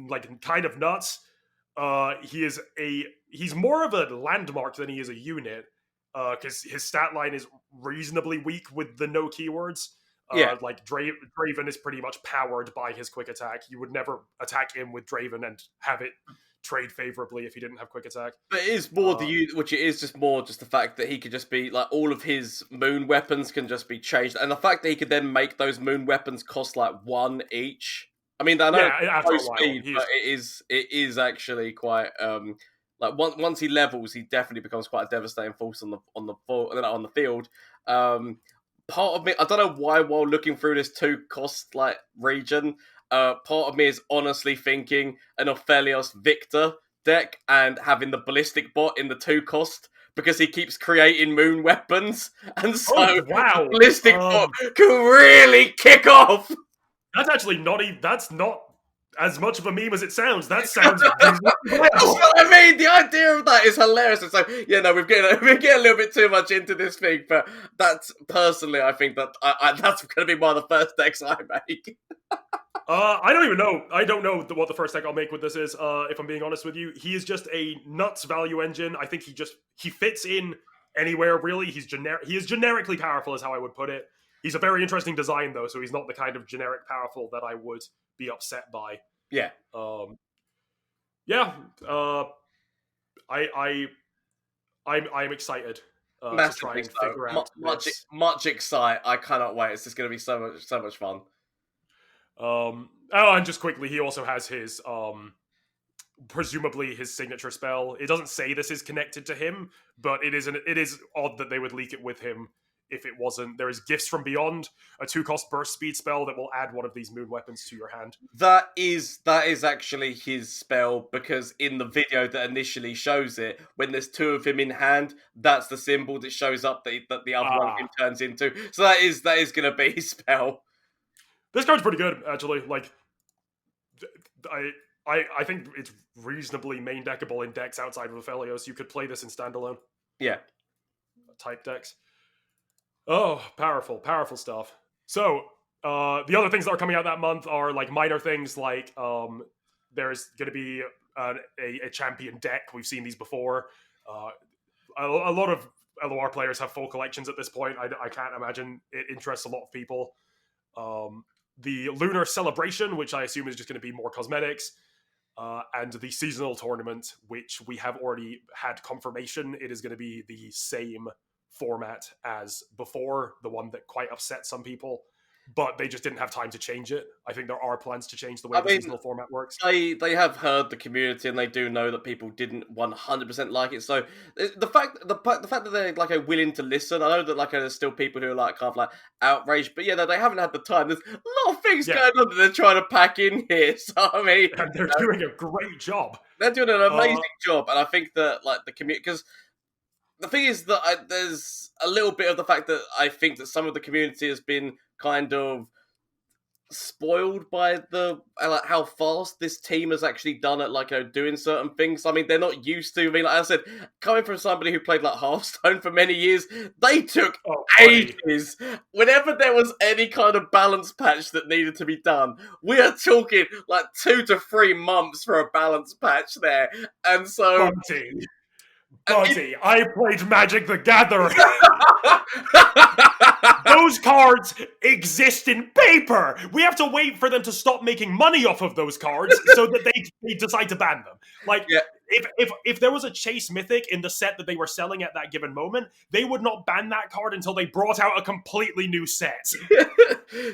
like kind of nuts. He's more of a landmark than he is a unit, because his stat line is reasonably weak with the no keywords. Yeah. Like Draven is pretty much powered by his quick attack. You would never attack him with Draven and have it trade favorably if he didn't have quick attack. But it is more which it is just more just the fact that he could just be like, all of his moon weapons can just be changed, and the fact that he could then make those moon weapons cost like 1 each. I mean, I know after a while, speed, but it is actually quite like once he levels, he definitely becomes quite a devastating force on the field. Part of me, I don't know why, while looking through this 2 cost like region, part of me is honestly thinking an Aphelios Victor deck and having the ballistic bot in the 2 cost, because he keeps creating moon weapons, and so wow, ballistic bot can really kick off. That's actually that's not as much of a meme as it sounds. That sounds That's what I mean. The idea of that is hilarious. It's like, yeah, no, we're getting a little bit too much into this thing, but that's personally, I think that that's going to be one of the first decks I make. I don't even know. I don't know what the first deck I'll make with this is. If I'm being honest with you, he is just a nuts value engine. I think he fits in anywhere really. He is generically powerful, is how I would put it. He's a very interesting design though, so he's not the kind of generic powerful that I would be upset by. Yeah. I'm excited to try and figure out much excite. I cannot wait. It's just going to be so much fun. And just quickly, he also has his presumably his signature spell. It doesn't say this is connected to him, but it is odd that they would leak it with him if it wasn't. There is Gifts from Beyond, a 2-cost burst speed spell that will add one of these moon weapons to your hand. That is actually his spell, because in the video that initially shows it, when there's 2 of him in hand, that's the symbol that shows up that the other one turns into. So that is going to be his spell. This card's pretty good, actually. Like, I think it's reasonably main deckable in decks outside of Aphelios. You could play this in standalone. Yeah. Type decks. Oh, powerful stuff. So, the other things that are coming out that month are like minor things, like there's going to be a champion deck. We've seen these before. A lot of LOR players have full collections at this point. I can't imagine it interests a lot of people. The Lunar Celebration, which I assume is just going to be more cosmetics, and the seasonal tournament, which we have already had confirmation it is going to be the same format as before, the one that quite upset some people, but they just didn't have time to change it. I think there are plans to change the way the seasonal format works. They have heard the community, and they do know that people didn't 100% like it. So the fact that they're like willing to listen, I know that like there's still people who are like kind of like outraged, but yeah, they haven't had the time. There's a lot of things going on that they're trying to pack in here. So I mean, and they're doing a great job. They're doing an amazing job, and I think that like the community, because the thing is that there's a little bit of the fact that I think that some of the community has been kind of spoiled by how fast this team has actually done at doing certain things. I mean, they're not used to. I mean, like I said, coming from somebody who played like Hearthstone for many years, they took ages. Whenever there was any kind of balance patch that needed to be done, we are talking like 2 to 3 months for a balance patch there, and so. Buddy, I played Magic the Gathering. Those cards exist in paper. We have to wait for them to stop making money off of those cards so that they decide to ban them. Like, if there was a Chase Mythic in the set that they were selling at that given moment, they would not ban that card until they brought out a completely new set.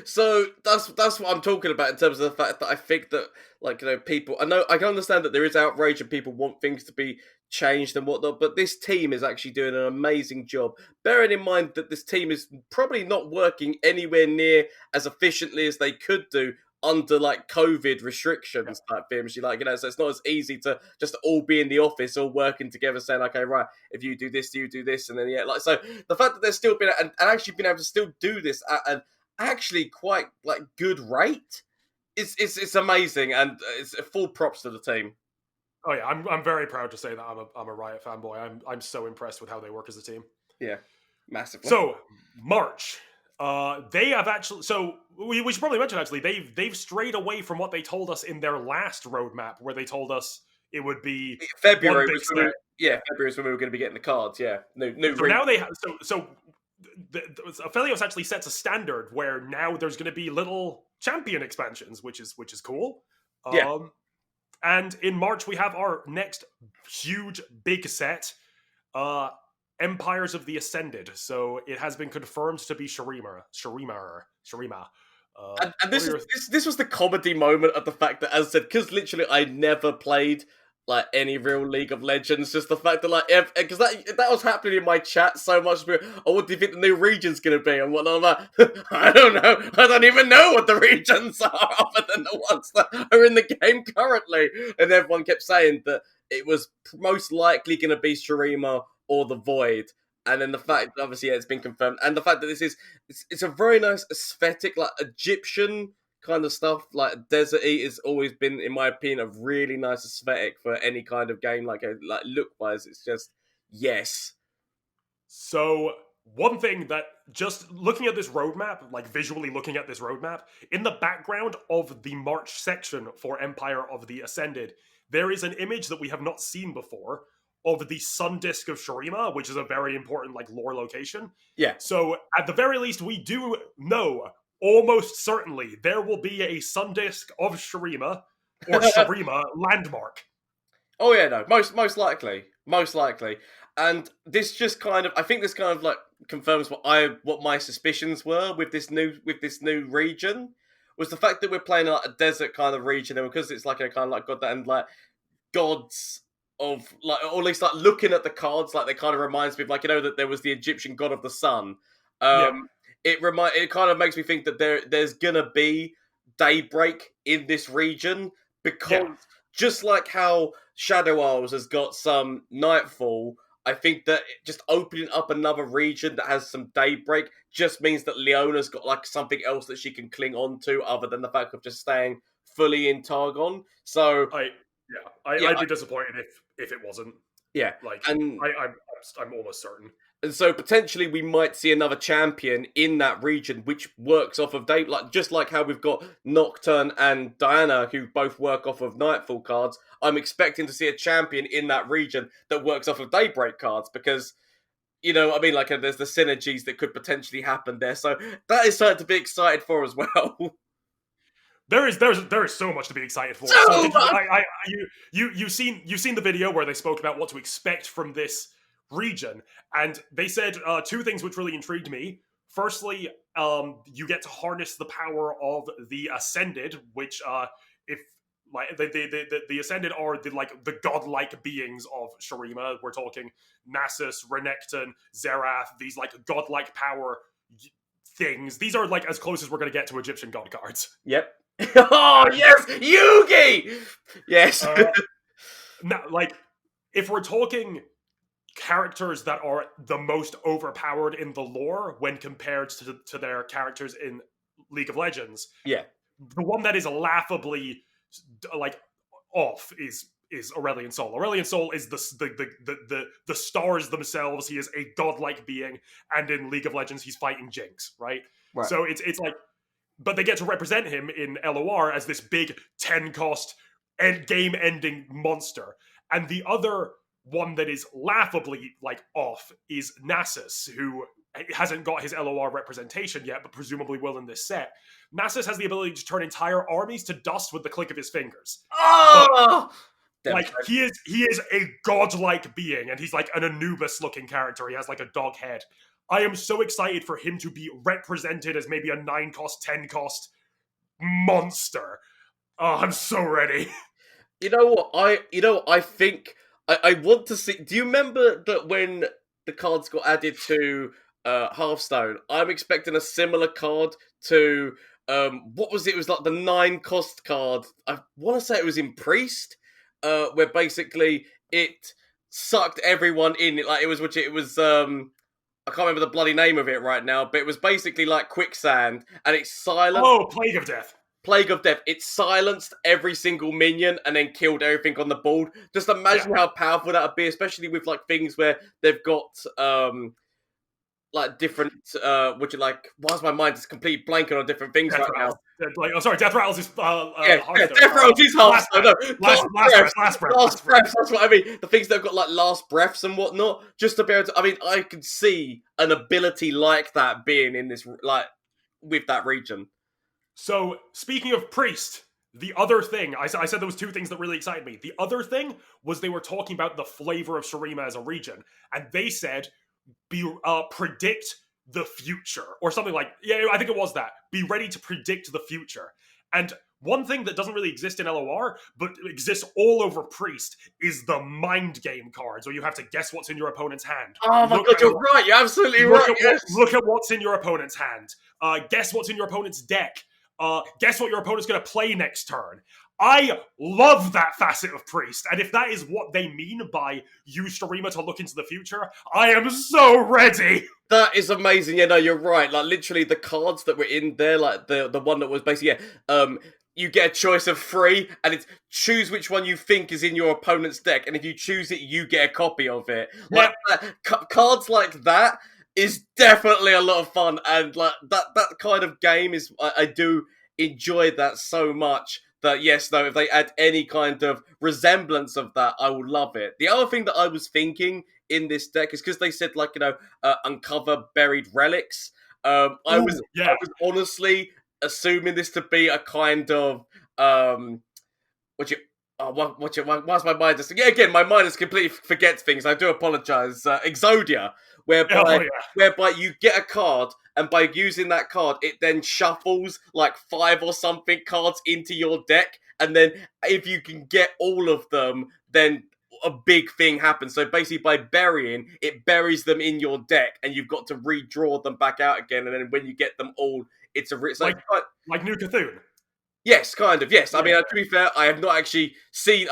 So that's what I'm talking about in terms of the fact that I think that people. I can understand that there is outrage and people want things to be changed and whatnot, but this team is actually doing an amazing job. Bearing in mind that this team is probably not working anywhere near as efficiently as they could do under like COVID restrictions type things. You like, so it's not as easy to just all be in the office, all working together, saying, okay, right, if you do this, you do this, and then like so. The fact that they're still been and actually been able to still do this at an actually quite like good rate, it's amazing, and it's full props to the team. Oh yeah, I'm very proud to say that I'm a Riot fanboy. I'm so impressed with how they work as a team. Yeah, massively. So March, they have actually. So we should probably mention actually they've strayed away from what they told us in their last roadmap, where they told us it would be February one big set. February is when we were going to be getting the cards. Yeah, new. So now they have Aphelios actually sets a standard where now there's going to be little champion expansions, which is cool. Yeah. And in March we have our next huge big set, Empires of the Ascended. So it has been confirmed to be Shurima. And this was the comedy moment of the fact that, as I said, because literally I never played like any real League of Legends, just the fact that like, because that was happening in my chat so much. Oh, what do you think the new region's gonna be and whatnot? Like, I don't know. I don't even know what the regions are other than the ones that are in the game currently. And everyone kept saying that it was most likely going to be Shurima or the Void. And then the fact, obviously, it's been confirmed, and the fact that this is it's a very nice aesthetic, like Egyptian kind of stuff, like Desert Eat has always been, in my opinion, a really nice aesthetic for any kind of game, like look wise, it's just yes. So one thing that, just looking at this roadmap, like visually looking at this roadmap, in the background of the March section for Empire of the Ascended, there is an image that we have not seen before of the sun disk of Shurima, which is a very important like lore location. Yeah. So at the very least, we do know almost certainly there will be a sun disk of Shurima or Shurima landmark. Oh yeah, no, most likely, and this just kind of, I think this kind of like confirms what my suspicions were with this new region, was the fact that we're playing like a desert kind of region, and because it's like a kind of like god that and like gods of like, or at least like looking at the cards, like they kind of reminds me of like, that there was the Egyptian god of the sun. It kind of makes me think that there's gonna be daybreak in this region, because just like how Shadow Isles has got some nightfall, I think that just opening up another region that has some daybreak just means that Leona's got like something else that she can cling on to other than the fact of just staying fully in Targon. So I'd be disappointed if it wasn't. Yeah, like, and I'm almost certain. And so potentially we might see another champion in that region which works off of day, like just like how we've got Nocturne and Diana who both work off of Nightfall cards. I'm expecting to see a champion in that region that works off of Daybreak cards, because I mean, like there's the synergies that could potentially happen there. So that is something to be excited for as well. There is so much to be excited for. You've seen the video where they spoke about what to expect from this region, and they said two things which really intrigued me. Firstly, you get to harness the power of the Ascended, which if like the Ascended are the godlike beings of Shurima. We're talking Nasus, Renekton, Xerath, these like godlike power things. These are like as close as we're going to get to Egyptian god cards. Yep. Oh yes, Yugi. Yes. Now, like, if we're talking characters that are the most overpowered in the lore when compared to their characters in League of Legends, the one that is laughably like off is Aurelion Sol. Aurelion Sol is the stars themselves. He is a godlike being, and in League of Legends, he's fighting Jinx, right? So it's like, but they get to represent him in LOR as this big 10-cost game-ending monster, and the other one that is laughably like off is Nasus, who hasn't got his LOR representation yet, but presumably will in this set. Nasus has the ability to turn entire armies to dust with the click of his fingers. Oh! Like, he is a godlike being, and he's like an Anubis-looking character. He has like a dog head. I am so excited for him to be represented as maybe a 9-cost, 10-cost monster. Oh, I'm so ready. You know what? I think I want to see. Do you remember that when the cards got added to Hearthstone? I'm expecting a similar card to what was it? It was like the 9 cost card. I want to say it was in Priest, where basically it sucked everyone in. Like it was, which it was. I can't remember the bloody name of it right now, but it was basically like quicksand, and it's silent. Oh, Plague of Death. Plague of Death. It silenced every single minion and then killed everything on the board. Just imagine how powerful that would be, especially with like things where they've got like different which are like, why's my mind just completely blanking on different things Death right Rattles. now? Like, oh, sorry, Death Rattles is Death Rattles is Hearthstone. No, last breath. That's what I mean. The things that've got like last breaths and whatnot, just to be able to. I mean, I could see an ability like that being in this, like with that region. So, speaking of Priest, the other thing, I said there was 2 things that really excited me. The other thing was they were talking about the flavor of Shurima as a region, and they said, predict the future, or something like, yeah, I think it was that. Be ready to predict the future. And one thing that doesn't really exist in LOR, but exists all over Priest, is the mind game cards, where you have to guess what's in your opponent's hand. Oh my god, you're right, you're absolutely right, yes. Look at what's in your opponent's hand. Guess what's in your opponent's deck. Guess what your opponent's going to play next turn. I love that facet of Priest, and if that is what they mean by use Shurima to look into the future, I am so ready! That is amazing. Yeah, no, you're right. Like, literally, the cards that were in there, like, the one that was basically, you get a choice of 3, and it's choose which one you think is in your opponent's deck, and if you choose it, you get a copy of it. Like, cards like that is definitely a lot of fun, and like that kind of game is, I do enjoy that so much that yes, no, if they add any kind of resemblance of that, I will love it. The other thing that I was thinking in this deck is because they said like, you know, uncover buried relics. I was honestly assuming this to be a kind of why's my mind just... Yeah, again, my mind just completely forgets things. I do apologize. Exodia, whereby you get a card, and by using that card, it then shuffles like 5 or something cards into your deck, and then if you can get all of them, then a big thing happens. So basically, by burying, it buries them in your deck, and you've got to redraw them back out again, and then when you get them all, it's a... like New Cthulhu. Yes, kind of, yes. I mean, to be fair, I have not actually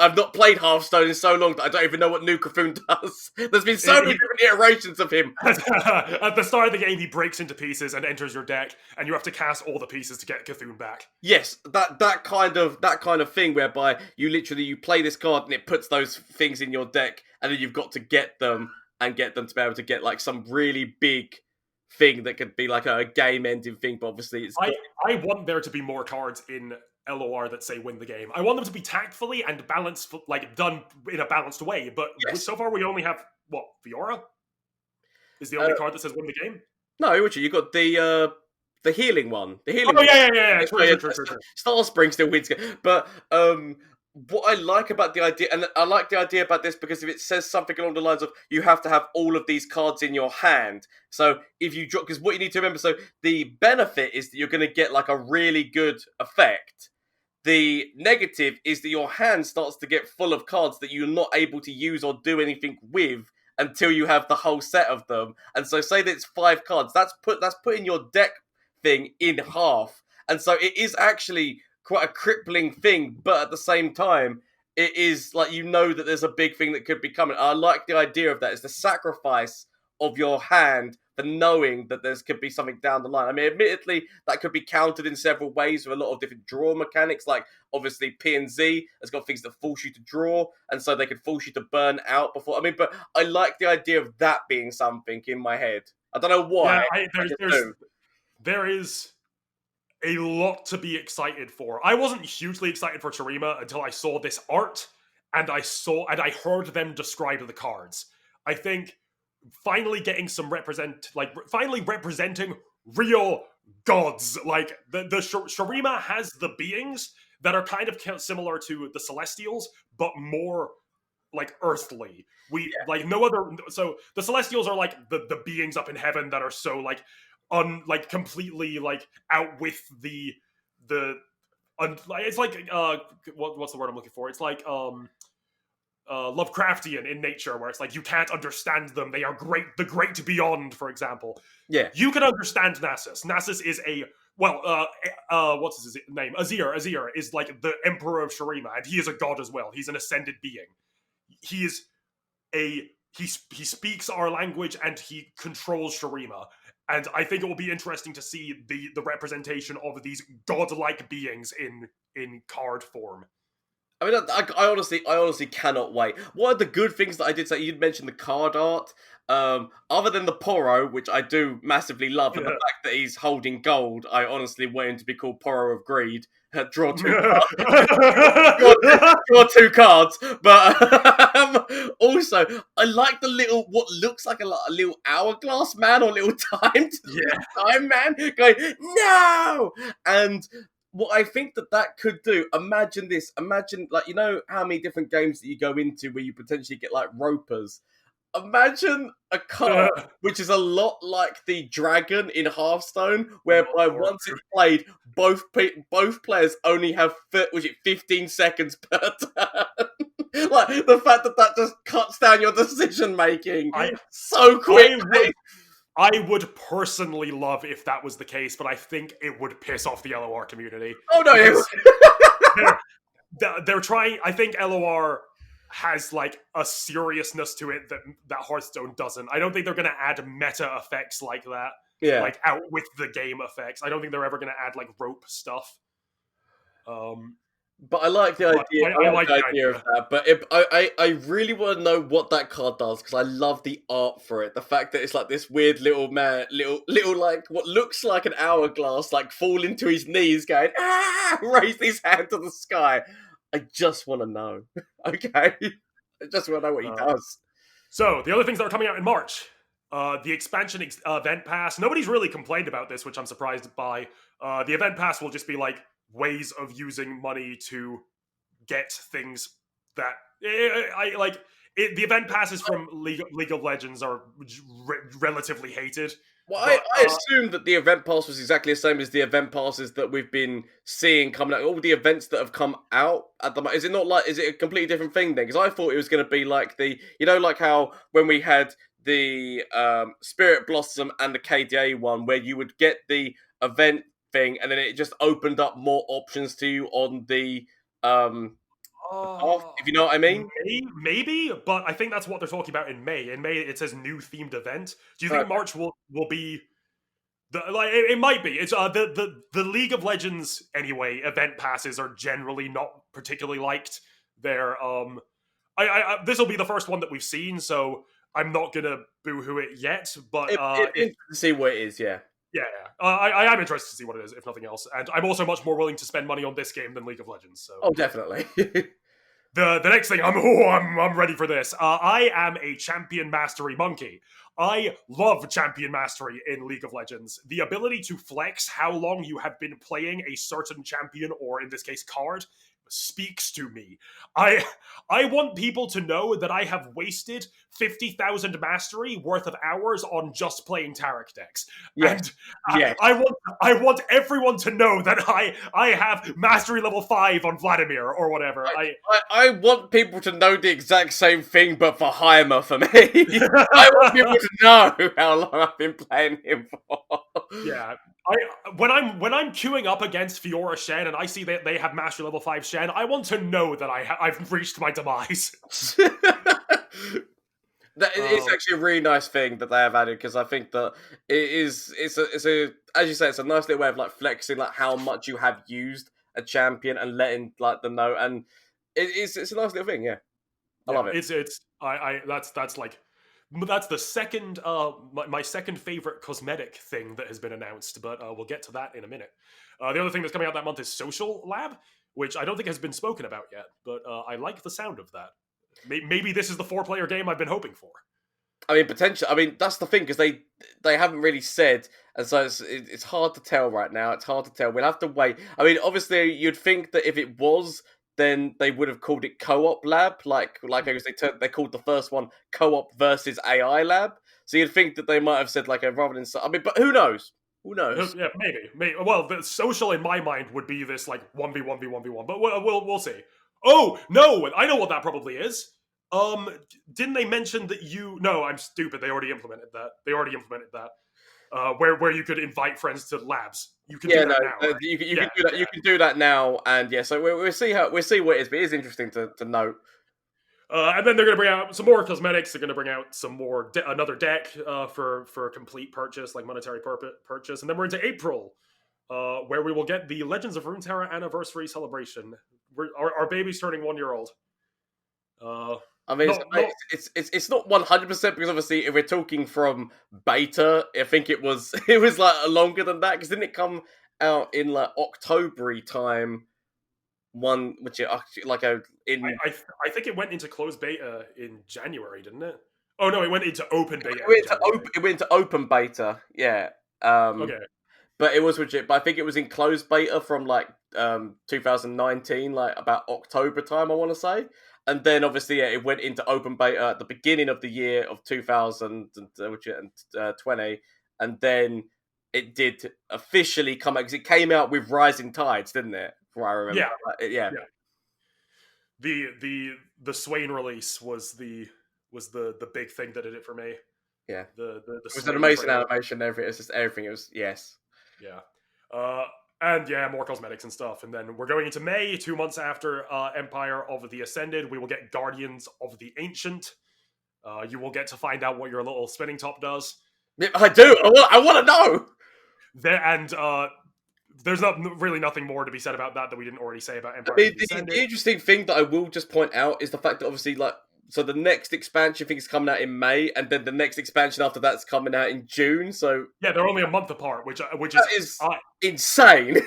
I've not played Hearthstone in so long that I don't even know what New Cthulhu does. There's been so many different iterations of him. At the start of the game, he breaks into pieces and enters your deck, and you have to cast all the pieces to get Cthulhu back. Yes, that kind of thing whereby you play this card and it puts those things in your deck, and then you've got to get them to be able to get like some really big thing that could be like a game-ending thing, but obviously it's... I want there to be more cards in LOR that say win the game. I want them to be tactfully and balanced, like done in a balanced way, but so far we only have, Fiora? Is the only card that says win the game? No, Richard, you got the healing one. The healing one. Yeah. True. Starspring still wins, but what I like about the idea, and I like the idea about this because if it says something along the lines of you have to have all of these cards in your hand, so if you drop, because what you need to remember, so the benefit is that you're going to get like a really good effect. The negative is that your hand starts to get full of cards that you're not able to use or do anything with until you have the whole set of them. And so say that it's 5 cards, that's putting your deck thing in half. And so it is actually quite a crippling thing, but at the same time, it is like, you know that there's a big thing that could be coming. I like the idea of that. It's the sacrifice of your hand for knowing that there could be something down the line. I mean, admittedly, that could be countered in several ways with a lot of different draw mechanics. Like, obviously, P&Z has got things that force you to draw, and so they could force you to burn out before. I mean, but I like the idea of that being something in my head. I don't know why. Yeah, there is a lot to be excited for. I wasn't hugely excited for Shurima until I saw this art, and I heard them describe the cards. I think finally getting some finally representing real gods. Like the Shurima has the beings that are kind of similar to the Celestials, but more like earthly. Like no other. So the Celestials are like the beings up in heaven that are so like completely like out with the it's like what's the word I'm looking for? It's like Lovecraftian in nature, where it's like you can't understand them. They are great, the great beyond, for example. Yeah, you can understand Nasus. Nasus is a well, what's his name? Azir. Azir is like the Emperor of Shurima, and he is a god as well. He's an ascended being. He is he speaks our language and he controls Shurima. And I think it will be interesting to see the representation of these godlike beings in card form. I mean, I honestly cannot wait. One of the good things that I did say, you'd mentioned the card art. Other than the Poro, which I do massively love, and the fact that he's holding gold, I honestly want him to be called Poro of Greed. Draw two cards. draw two cards. But also, I like the little, what looks like a little hourglass man or little time man going, no! And what I think that could do, imagine this. Imagine, like, you know how many different games that you go into where you potentially get, like, ropers. Imagine a card which is a lot like the dragon in Hearthstone, whereby once it's played, both players only have 15 seconds per turn. Like, the fact that just cuts down your decision making so quickly. I would personally love if that was the case, but I think it would piss off the LOR community. Oh no, they're trying. I think LOR has like a seriousness to it that Hearthstone doesn't. I don't think they're going to add meta effects like that. Yeah, like out with the game effects. I don't think they're ever going to add like rope stuff. But I like the idea. I like the idea of that. But I really want to know what that card does, because I love the art for it. The fact that it's like this weird little man, little like what looks like an hourglass, like falling to his knees, going raise his hand to the sky. I just want to know. Okay, I just want to know what he does. So the other things that are coming out in March. The expansion event pass. Nobody's really complained about this, which I'm surprised by. The event pass will just be like ways of using money to get things that I like. The event passes from League of Legends are relatively hated. Well, I assume that the event pass was exactly the same as the event passes that we've been seeing coming out. All the events that have come out at the moment. Is it a completely different thing then? Because I thought it was going to be like like how when we had the Spirit Blossom and the KDA one, where you would get the event thing and then it just opened up more options to you on the if you know what I mean. Maybe, but I think that's what they're talking about in May. In May, it says new themed event. Do you think March will be it might be. It's the League of Legends anyway. Event passes are generally not particularly liked. They're this will be the first one that we've seen, so I'm not gonna boo-hoo it yet. But to see what it is, yeah. Yeah, I am interested to see what it is, if nothing else. And I'm also much more willing to spend money on this game than League of Legends. So. Oh, definitely. The next thing, I'm ready for this. I am a champion mastery monkey. I love champion mastery in League of Legends. The ability to flex how long you have been playing a certain champion, or in this case, card, speaks to me. I want people to know that I have wasted 50,000 mastery worth of hours on just playing Taric decks. Yes. And I want everyone to know that I have mastery level 5 on Vladimir or whatever. I want people to know the exact same thing, but for Heimer for me. I want people to know how long I've been playing him for. Yeah. When I'm queuing up against Fiora Shen and I see that they have mastery level 5 Shen, I want to know that I've reached my demise. It's actually a really nice thing that they have added, because I think that it's a as you say, it's a nice little way of like flexing like how much you have used a champion and letting like them know, and it's a nice little thing. I love it. That's the second my second favorite cosmetic thing that has been announced, but we'll get to that in a minute. The other thing that's coming out that month is Social Lab, which I don't think has been spoken about yet, but I like the sound of that. Maybe this is the 4-player game I've been hoping for. I mean, potentially. I mean, that's the thing, because they haven't really said, and so it's hard to tell right now. It's hard to tell. We'll have to wait. I mean, obviously, you'd think that if it was, then they would have called it Co-op Lab, like I guess they called the first one Co-op versus AI Lab. So you'd think that they might have said like a rather than. I mean, but who knows? Who knows? Yeah, maybe. Well, the social in my mind would be this like 1v1v1v1, but we'll see. Oh no, I know what that probably is. Didn't they mention that you? No, I'm stupid. They already implemented that. where you could invite friends to labs. You can do Yeah, no, that now, right? you Yeah, can do that. yeah. You can do that now, and yeah. So we'll see we'll see what it is. But it is interesting to note. And then they're going to bring out some more cosmetics. They're going to bring out some more another deck for complete purchase, like monetary purchase. And then we're into April, where we will get the Legends of Runeterra anniversary celebration. Our baby's turning 1 year old. I mean, No, no, it's not 100% because obviously if we're talking from beta, I think it was it was like longer than that because didn't it come out in like October time? One which it actually like a in I think it went into closed beta in January, didn't it? Oh no, it went into open beta it went in into January. open, it went into open beta, yeah. Okay. But it was legit. But I think it was in closed beta from like 2019, like about October time, I want to say. And then obviously, yeah, it went into open beta at the beginning of the year of 2020, and then it did officially come out because it came out with Rising Tides, didn't it? From what I remember. Yeah. Yeah. Yeah. The Swain release was the big thing that did it for me. Yeah. The It was Swain an amazing trailer. animation. Everything. It was just everything. It was yes. Yeah. And yeah, more cosmetics and stuff. And then we're going into May, 2 months after Empire of the Ascended. We will get Guardians of the Ancient. You will get to find out what your little spinning top does. Yeah, I do. I want to know. There and there's not really nothing more to be said about that we didn't already say about Empire I mean, of the Ascended. the interesting thing that I will just point out is the fact that obviously, like, so the next expansion thing is coming out in May, and then the next expansion after that's coming out in June. So Yeah, they're only a month apart, which that is is insane.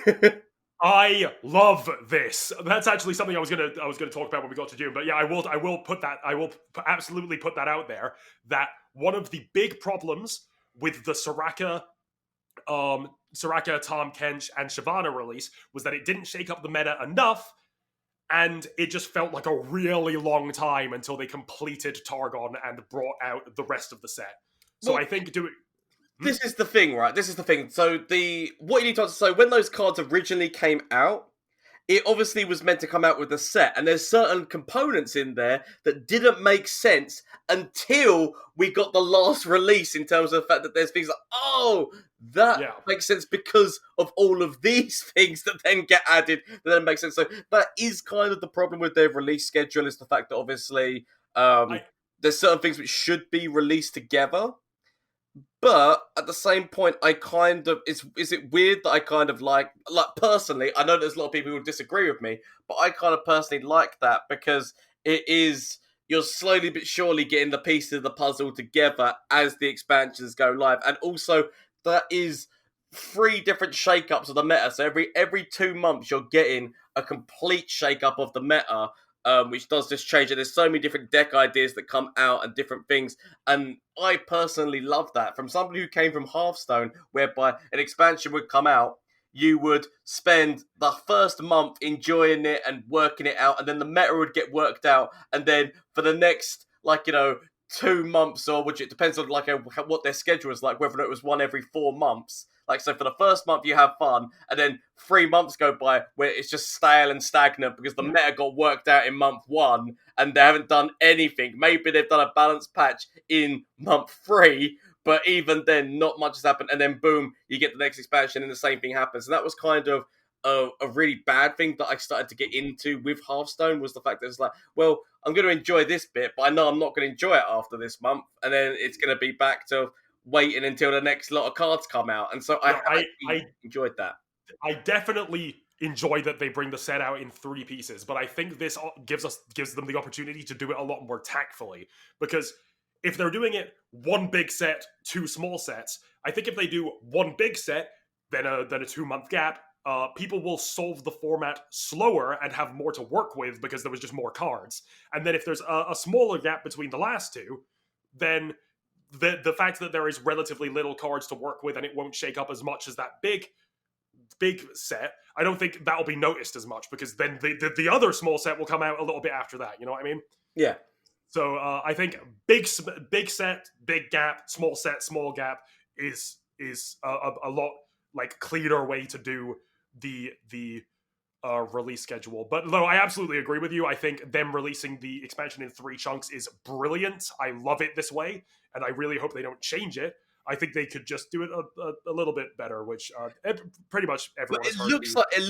I love this. That's actually something I was gonna talk about when we got to June. But yeah, I will absolutely put that out there. That one of the big problems with the Soraka, Tahm Kench, and Shyvana release was that it didn't shake up the meta enough, and it just felt like a really long time until they completed Targon and brought out the rest of the set. So Well, I think this is the thing, right? This is the thing. So what you need to understand, so when those cards originally came out, it obviously was meant to come out with a set, and there's certain components in there that didn't make sense until we got the last release in terms of the fact that there's things like, oh, that Yeah. makes sense because of all of these things that then get added that then make sense. So that is kind of the problem with their release schedule, is the fact that obviously there's certain things which should be released together. But at the same point, I kind of is it weird that I kind of like personally, I know there's a lot of people who disagree with me, but I kind of personally like that because it is you're slowly but surely getting the pieces of the puzzle together as the expansions go live, and also that is 3 different shake-ups of the meta. So every 2 months you're getting a complete shake-up of the meta. Which does just change it. There's so many different deck ideas that come out and different things. And I personally love that. From somebody who came from Hearthstone, whereby an expansion would come out, you would spend the first month enjoying it and working it out, and then the meta would get worked out. And then for the next, 2 months, or which it depends on what their schedule is like, whether it was one every 4 months. So for the first month you have fun, and then 3 months go by where it's just stale and stagnant because the meta got worked out in month 1 and they haven't done anything. Maybe they've done a balance patch in month 3, but even then not much has happened, and then boom, you get the next expansion and the same thing happens. And that was kind of a really bad thing that I started to get into with Hearthstone, was the fact that it's like, well, I'm going to enjoy this bit, but I know I'm not going to enjoy it after this month, and then it's going to be back to waiting until the next lot of cards come out. And so I enjoyed that. I definitely enjoy that they bring the set out in 3 pieces, but I think this gives them the opportunity to do it a lot more tactfully, because if they're doing it 1 big set, 2 small sets, I think if they do 1 big set, then a 2-month gap, people will solve the format slower and have more to work with because there was just more cards. And then if there's a smaller gap between the last 2, then the fact that there is relatively little cards to work with and it won't shake up as much as that big set, I don't think that'll be noticed as much, because then the other small set will come out a little bit after that. You know what I mean? Yeah. So I think big set, big gap, small set, small gap is a lot cleaner way to do the release schedule. But no, I absolutely agree with you. I think them releasing the expansion in 3 chunks is brilliant. I love it this way, and I really hope they don't change it. I think they could just do it a little bit better, which pretty much But everyone has it heard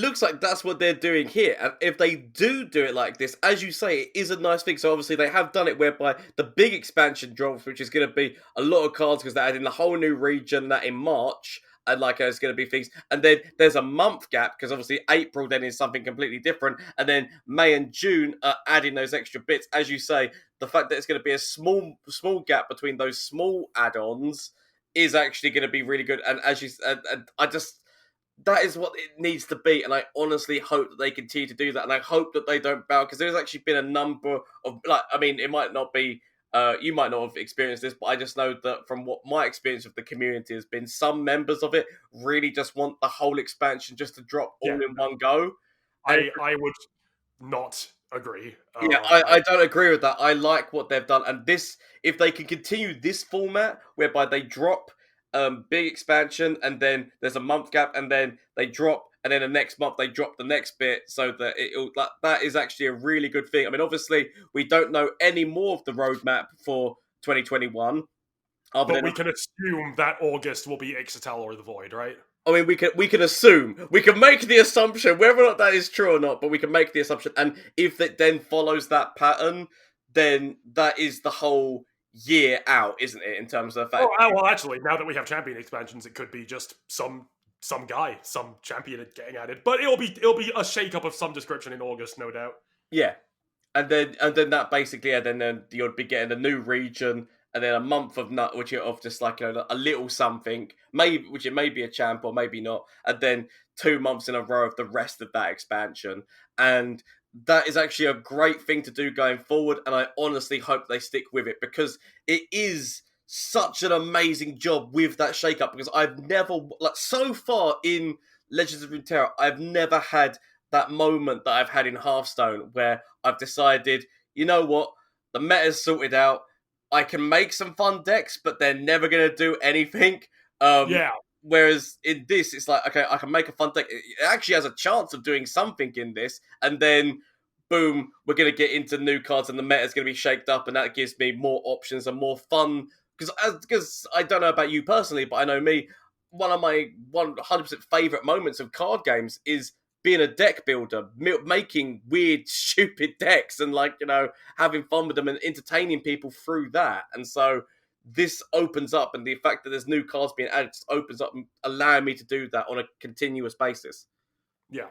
looks me. like that's what they're doing here. And if they do it like this, as you say, it is a nice thing. So obviously they have done it whereby the big expansion drops, which is going to be a lot of cards because they're adding a whole new region that in March. And like there's going to be things, and then there's a month gap because obviously April then is something completely different, and then May and June are adding those extra bits. As you say, the fact that it's going to be a small gap between those small add-ons is actually going to be really good. And as you, and I just that is what it needs to be, and I honestly hope that they continue to do that, and I hope that they don't bow because there's actually been a number of I mean, it might not be. You might not have experienced this, but I just know that from what my experience of the community has been, some members of it really just want the whole expansion just to drop all in one go. I would not agree. Yeah, I don't agree with that. I like what they've done, and this, if they can continue this format whereby they drop big expansion and then there's a month gap and then they drop and then the next month they drop the next bit, so that that is actually a really good thing. I mean, obviously we don't know any more of the roadmap for 2021, but we can assume that August will be Ixatal or the Void, right? I mean, we can assume, we can make the assumption, whether or not that is true or not, but we can make the assumption, and if it then follows that pattern, then that is the whole year out, isn't it? In terms of the fact. Oh, well, actually, now that we have champion expansions, it could be just some guy, some champion getting added, but it'll be a shake-up of some description in August, no doubt. Yeah, and then that basically, then you'll be getting a new region. And then a month of just like a little something, maybe which it may be a champ or maybe not, and then 2 months in a row of the rest of that expansion, and that is actually a great thing to do going forward. And I honestly hope they stick with it because it is such an amazing job with that shake-up. Because I've never, so far in Legends of Runeterra, I've never had that moment that I've had in Hearthstone where I've decided, you know what, the meta's sorted out. I can make some fun decks, but they're never going to do anything. Whereas in this, it's like, okay, I can make a fun deck. It actually has a chance of doing something in this. And then, boom, we're going to get into new cards and the meta is going to be shaked up. And that gives me more options and more fun. Because I don't know about you personally, but I know me, one of my 100% favourite moments of card games is being a deck builder, making weird, stupid decks and having fun with them and entertaining people through that. And so this opens up, and the fact that there's new cards being added just opens up and allowing me to do that on a continuous basis. Yeah.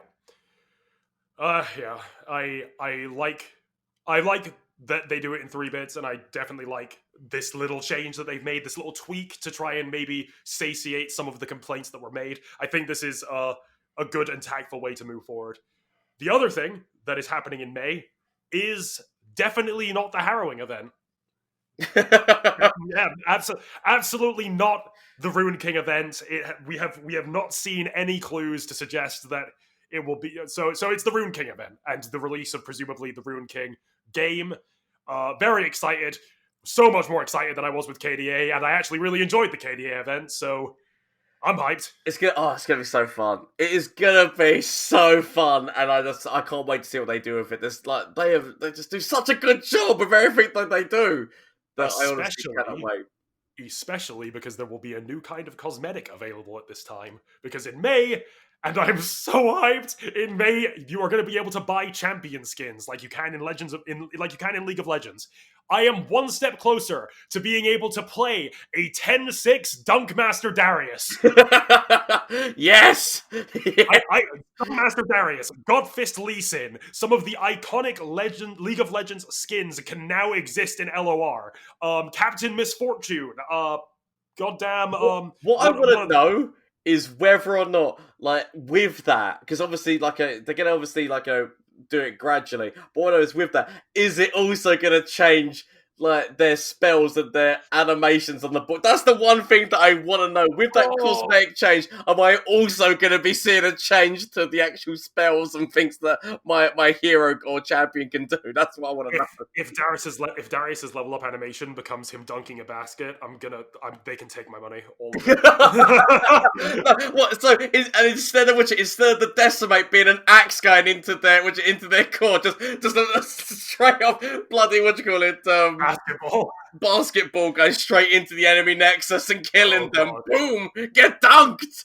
I like that they do it in 3 bits, and I definitely like this little change that they've made, this little tweak to try and maybe satiate some of the complaints that were made. I think this is a good and tactful way to move forward. The other thing that is happening in May is definitely not the Harrowing event. Yeah, absolutely not the Ruined King event. We have not seen any clues to suggest that it will be. So it's the Ruined King event and the release of presumably the Ruined King game. Very excited. So much more excited than I was with KDA, and I actually really enjoyed the KDA event, so I'm hyped. It's gonna be so fun. It is gonna be so fun, and I can't wait to see what they do with it. They just do such a good job with everything that they do. That I honestly cannot wait. Especially because there will be a new kind of cosmetic available at this time. Because in May, and I'm so hyped, in May you are going to be able to buy champion skins like you can in League of Legends. I am one step closer to being able to play a 10-6 Dunkmaster Darius. Yes! Dunkmaster Darius, Godfist Lee Sin, some of the iconic League of Legends skins can now exist in LOR. Captain Misfortune, goddamn... What I want to know is whether or not, with that, because obviously, they're going to obviously, do it gradually. But what I know is with that, is it also going to change their spells and their animations on the book? That's the one thing that I want to know. With that cosmetic change, am I also going to be seeing a change to the actual spells and things that my hero or champion can do? That's what I want to know. If Darius's level up animation becomes him dunking a basket, they can take my money. All of it. What? So instead of the decimate being an axe going into their core, just a straight up bloody basketball. going straight into the enemy nexus and killing them. God. Boom! Get dunked!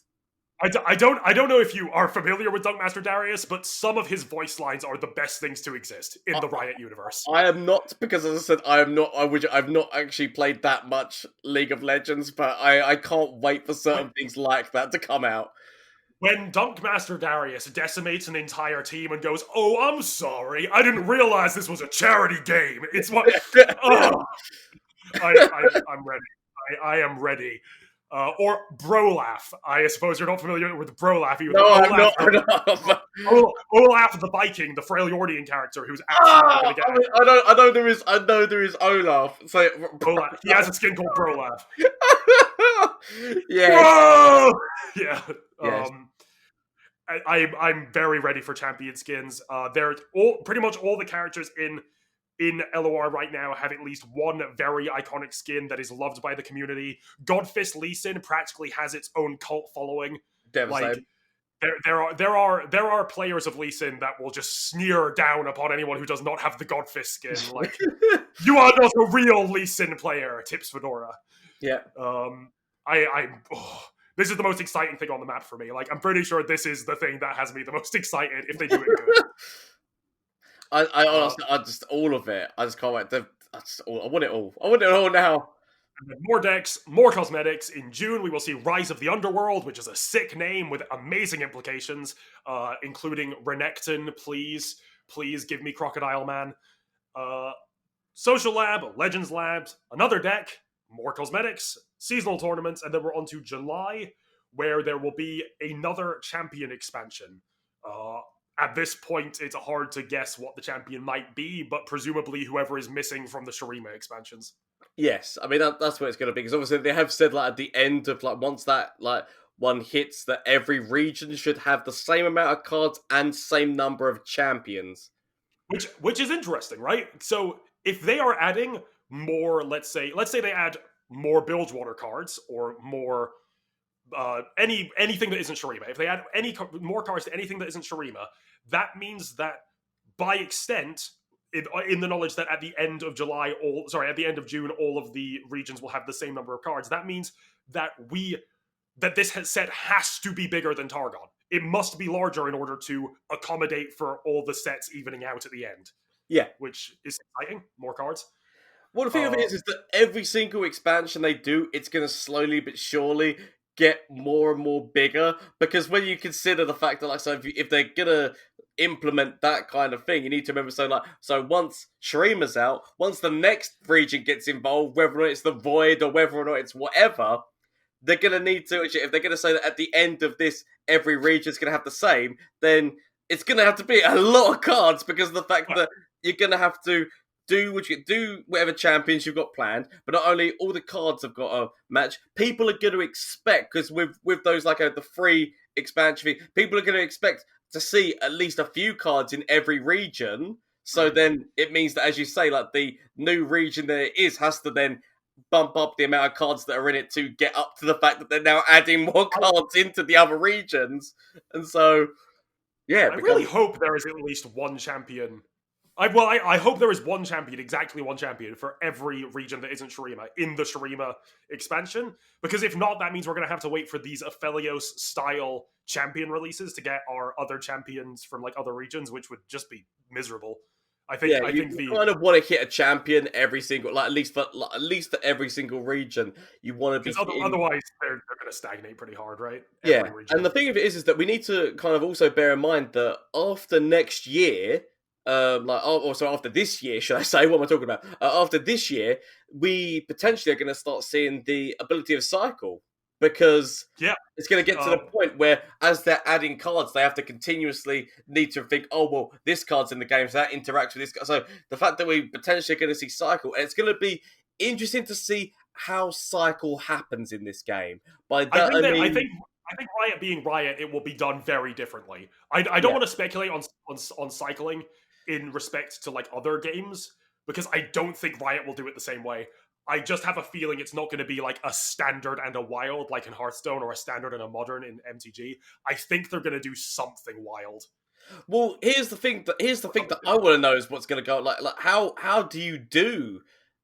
I don't know if you are familiar with Dunkmaster Darius, but some of his voice lines are the best things to exist in the Riot universe. I am not, because as I said, I've not actually played that much League of Legends, but I can't wait for certain things like that to come out. When Dunkmaster Darius decimates an entire team and goes, "Oh, I'm sorry, I didn't realize this was a charity game." It's what. Oh, I'm ready. I am ready. Or Brolaf. I suppose you're not familiar with Brolaf. No, I'm not. Olaf the Viking, the Freljordian character, who's absolutely going to get. I know there is Olaf. So Olaf. He has a skin called Brolaf. Yeah. Whoa! Yeah. Yes. I'm very ready for champion skins. They're pretty much all the characters in LOR right now have at least one very iconic skin that is loved by the community. Godfist Lee Sin practically has its own cult following. Devastating. Like there are players of Lee Sin that will just sneer down upon anyone who does not have the Godfist skin. Like, you are not a real Lee Sin player, Tips Fedora. Yeah. This is the most exciting thing on the map for me. Like, I'm pretty sure this is the thing that has me the most excited if they do it good. I honestly, I just all of it. I just can't wait. I want it all. I want it all now. And then more decks, more cosmetics. In June, we will see Rise of the Underworld, which is a sick name with amazing implications, including Renekton. Please give me Crocodile Man. Social Lab, Legends Labs, another deck, more cosmetics, seasonal tournaments, and then we're on to July, where there will be another champion expansion. At this point, it's hard to guess what the champion might be, but presumably whoever is missing from the Shurima expansions. Yes, I mean that's what it's going to be, because obviously they have said like at the end of like once that like one hits that every region should have the same amount of cards and same number of champions. Which is interesting, right? So if they are adding more, let's say they add more Bilgewater cards or more anything that isn't Shurima. If they add more cards to anything that isn't Shurima, that means that by extent, in the knowledge that at the end of at the end of June, all of the regions will have the same number of cards. That means that this set has to be bigger than Targon. It must be larger in order to accommodate for all the sets evening out at the end. Yeah, which is exciting. More cards. Well, the thing of it is that every single expansion they do, it's going to slowly but surely get more and more bigger, because when you consider the fact that, like, so if they're going to implement that kind of thing, you need to remember, so once Shurima's out, once the next region gets involved, whether or not it's the Void or whether or not it's whatever, they're going to need to, if they're going to say that at the end of this, every region's going to have the same, then it's going to have to be a lot of cards, because of the fact that you're going to have to do whatever champions you've got planned, but not only all the cards have got a match, people are going to expect, because with those like the free expansion fee, people are going to expect to see at least a few cards in every region. So then it means that, as you say, like the new region that it is has to then bump up the amount of cards that are in it to get up to the fact that they're now adding more cards into the other regions. And so, yeah. I really hope there is at least one champion. I hope there is one champion, exactly one champion, for every region that isn't Shurima in the Shurima expansion. Because if not, that means we're going to have to wait for these Aphelios-style champion releases to get our other champions from like other regions, which would just be miserable. I think you kind of want to hit a champion every single, like at least for every single region. You want to be otherwise they're going to stagnate pretty hard, right? Yeah, and the thing of it is that we need to kind of also bear in mind that after next year. After this year, should I say? What am I talking about? After this year, we potentially are going to start seeing the ability of cycle, because it's going to get to the point where, as they're adding cards, they have to continuously need to think, oh, well, this card's in the game, so that interacts with this card. So the fact that we potentially are going to see cycle, and it's going to be interesting to see how cycle happens in this game. By that, I think Riot being Riot, it will be done very differently. I don't want to speculate on cycling in respect to like other games, because I don't think Riot will do it the same way. I just have a feeling it's not going to be like a standard and a wild like in Hearthstone, or a standard and a modern in MTG. I think they're going to do something wild. Well, here's the thing that I want to know is what's going to go like how do you do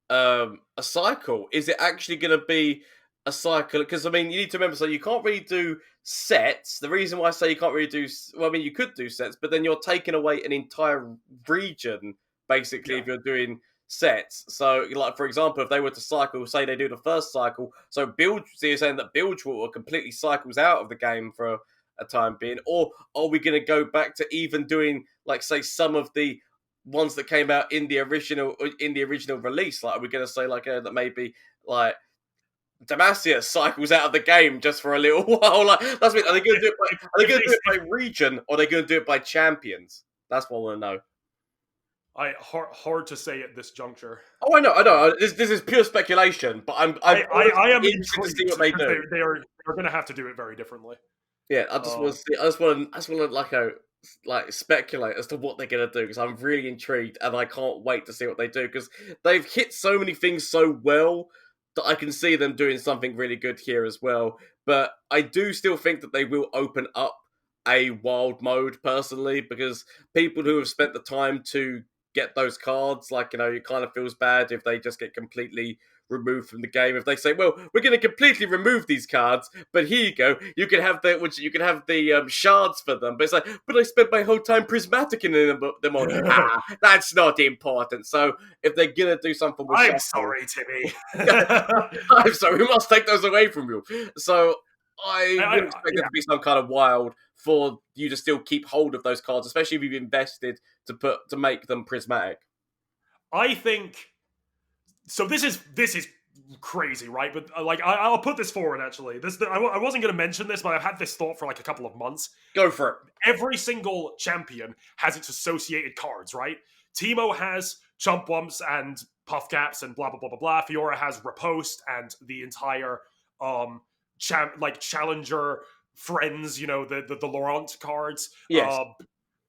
a cycle? Is it actually going to be a cycle? Because I mean, you need to remember, so you can't really do sets. The reason why I say you can't really do, well, I mean, you could do sets, but then you're taking away an entire region basically if you're doing sets. So, like for example, if they were to cycle, say they do the first cycle, so so you're saying that Bilgewater completely cycles out of the game for a time being, or are we going to go back to even doing, like, say, some of the ones that came out in the original release? Like, are we going to say like that maybe like Demacia cycles out of the game just for a little while? Like, that's what, are they going to do it by, are they going to do it by region, or are they going to do it by champions? That's what I want to know. Hard to say at this juncture. Oh, I know. This is pure speculation, but I am interested to see what they do. They're going to have to do it very differently. Yeah, I just want to see. I just want to like speculate as to what they're going to do, because I'm really intrigued and I can't wait to see what they do, because they've hit so many things so well that I can see them doing something really good here as well. But I do still think that they will open up a wild mode personally, because people who have spent the time to get those cards, like, it kind of feels bad if they just get completely removed from the game. If they say, well, we're going to completely remove these cards, but here you go, you can have the shards for them. But it's like, but I spent my whole time prismatic in them on. That's not important. So if they're going to do something with I'm sorry, Timmy. I'm sorry, we must take those away from you. So I would expect there to be some kind of wild for you to still keep hold of those cards, especially if you've invested to make them prismatic. I think so. This is crazy, right? But like, I'll put this forward. Actually, I wasn't going to mention this, but I've had this thought for like a couple of months. Go for it. Every single champion has its associated cards, right? Teemo has Chump Wumps and Puff Caps and blah blah blah blah blah. Fiora has Riposte and the entire challenger friends, the Laurent cards. Yes.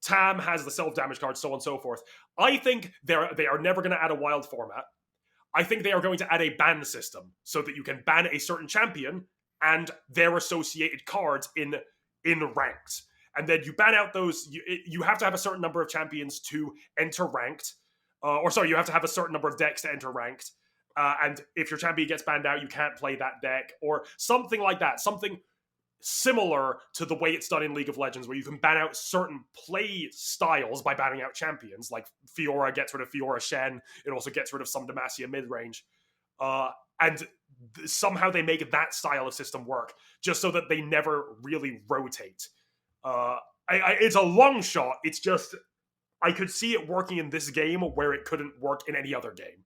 Tam has the self-damage cards, so on and so forth. I think they are never going to add a wild format. I think they are going to add a ban system so that you can ban a certain champion and their associated cards in ranked. And then you ban out those. You have to have a certain number of champions to enter ranked. You have to have a certain number of decks to enter ranked. And if your champion gets banned out, you can't play that deck, or something like that. Something similar to the way it's done in League of Legends, where you can ban out certain play styles by banning out champions. Like Fiora gets rid of Fiora Shen. It also gets rid of some Demacia mid-range. Somehow they make that style of system work, just so that they never really rotate. It's a long shot. It's just, I could see it working in this game where it couldn't work in any other game.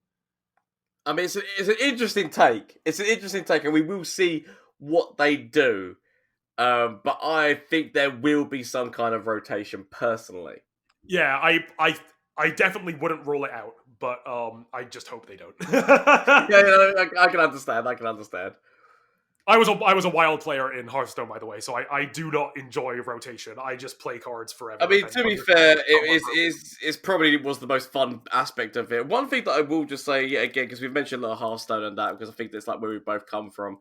I mean, it's an interesting take. It's an interesting take, and we will see what they do. But I think there will be some kind of rotation, personally. Yeah, I definitely wouldn't rule it out, but I just hope they don't. I can understand. I was a wild player in Hearthstone, by the way, so I do not enjoy rotation. I just play cards forever. I mean, to be fair, it probably was the most fun aspect of it. One thing that I will just say, again, because we've mentioned Hearthstone and that, because I think that's like where we both come from.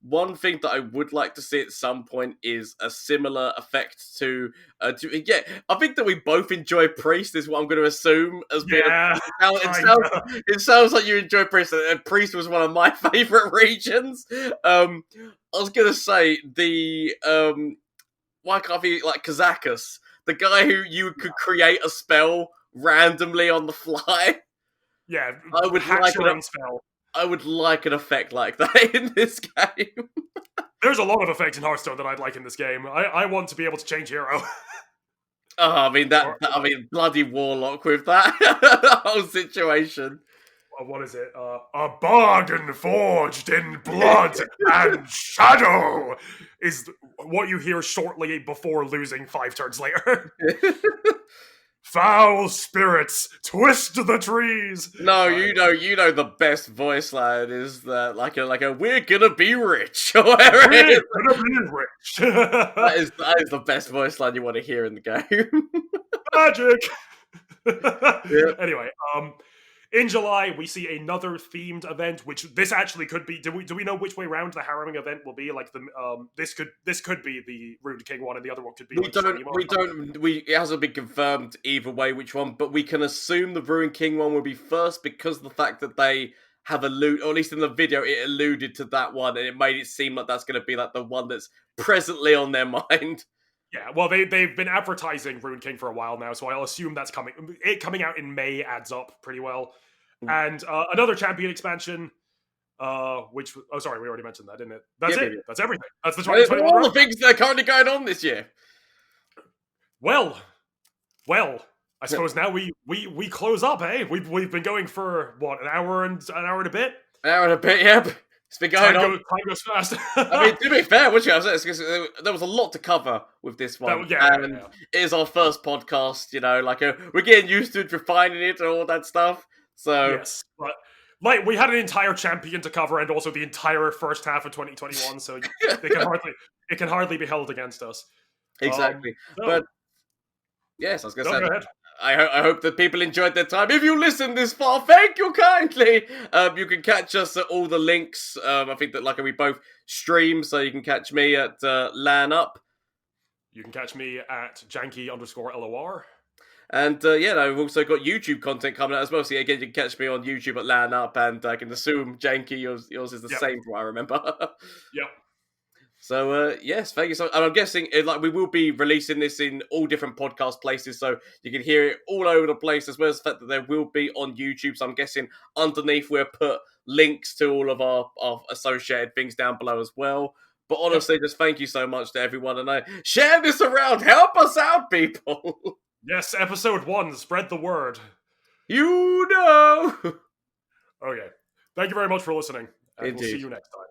One thing that I would like to see at some point is a similar effect to I think that we both enjoy Priest, is what I'm going to assume as being. It sounds like you enjoy Priest, and Priest was one of my favorite regions. I was going to say why can't be like Kazakus, the guy who you could create a spell randomly on the fly. Yeah, I would like your own spell. I would like an effect like that in this game. There's a lot of effects in Hearthstone that I'd like in this game. I want to be able to change hero. I mean bloody Warlock with that whole situation. What is it? A bargain forged in blood and shadow is what you hear shortly before losing 5 turns later. Foul spirits twist the trees. No, you know the best voice line is that like a we're gonna be rich or whatever. We're gonna be rich. that is the best voice line you want to hear in the game. Magic. Yeah. Anyway, In July, we see another themed event, which this actually could be. Do we know which way round the harrowing event will be? Like this could be the Ruined King one, and the other one could be. It hasn't been confirmed either way which one, but we can assume the Ruined King one will be first because of the fact that they have alluded, or at least in the video, it alluded to that one, and it made it seem like that's going to be like the one that's presently on their mind. Yeah, well, they've been advertising Ruined King for a while now, so I'll assume that's coming. It coming out in May adds up pretty well. And another champion expansion, which we already mentioned that, didn't it? That's it. Yeah. That's everything. That's the 2021. All the things that are currently going on this year. Well, I suppose now we close up, eh? We've been going for what, an hour and a bit. An hour and a bit, yep. It's been going on. Time goes fast. I mean, to be fair, there was a lot to cover with this one. It is our first podcast, we're getting used to it, refining it and all that stuff. So yes, but like we had an entire champion to cover and also the entire first half of 2021, so it can hardly be held against us. Exactly. But yes, I was going to say. Go ahead. I hope that people enjoyed their time. If you listened this far, thank you kindly. You can catch us at all the links. I think that we both stream, so you can catch me at LAN Up. You can catch me at Janky_LOR. And I've also got YouTube content coming out as well. So again, you can catch me on YouTube at LAN Up, and I can assume Janky, yours is the same from what I remember. Yep. So, yes, thank you so much. And I'm guessing, we will be releasing this in all different podcast places, so you can hear it all over the place, as well as the fact that there will be on YouTube. So I'm guessing underneath we'll put links to all of our associated things down below as well. But honestly, just thank you so much to everyone, and share this around. Help us out, people. Yes, episode 1, spread the word. You know. Okay. Thank you very much for listening, and we'll see you next time.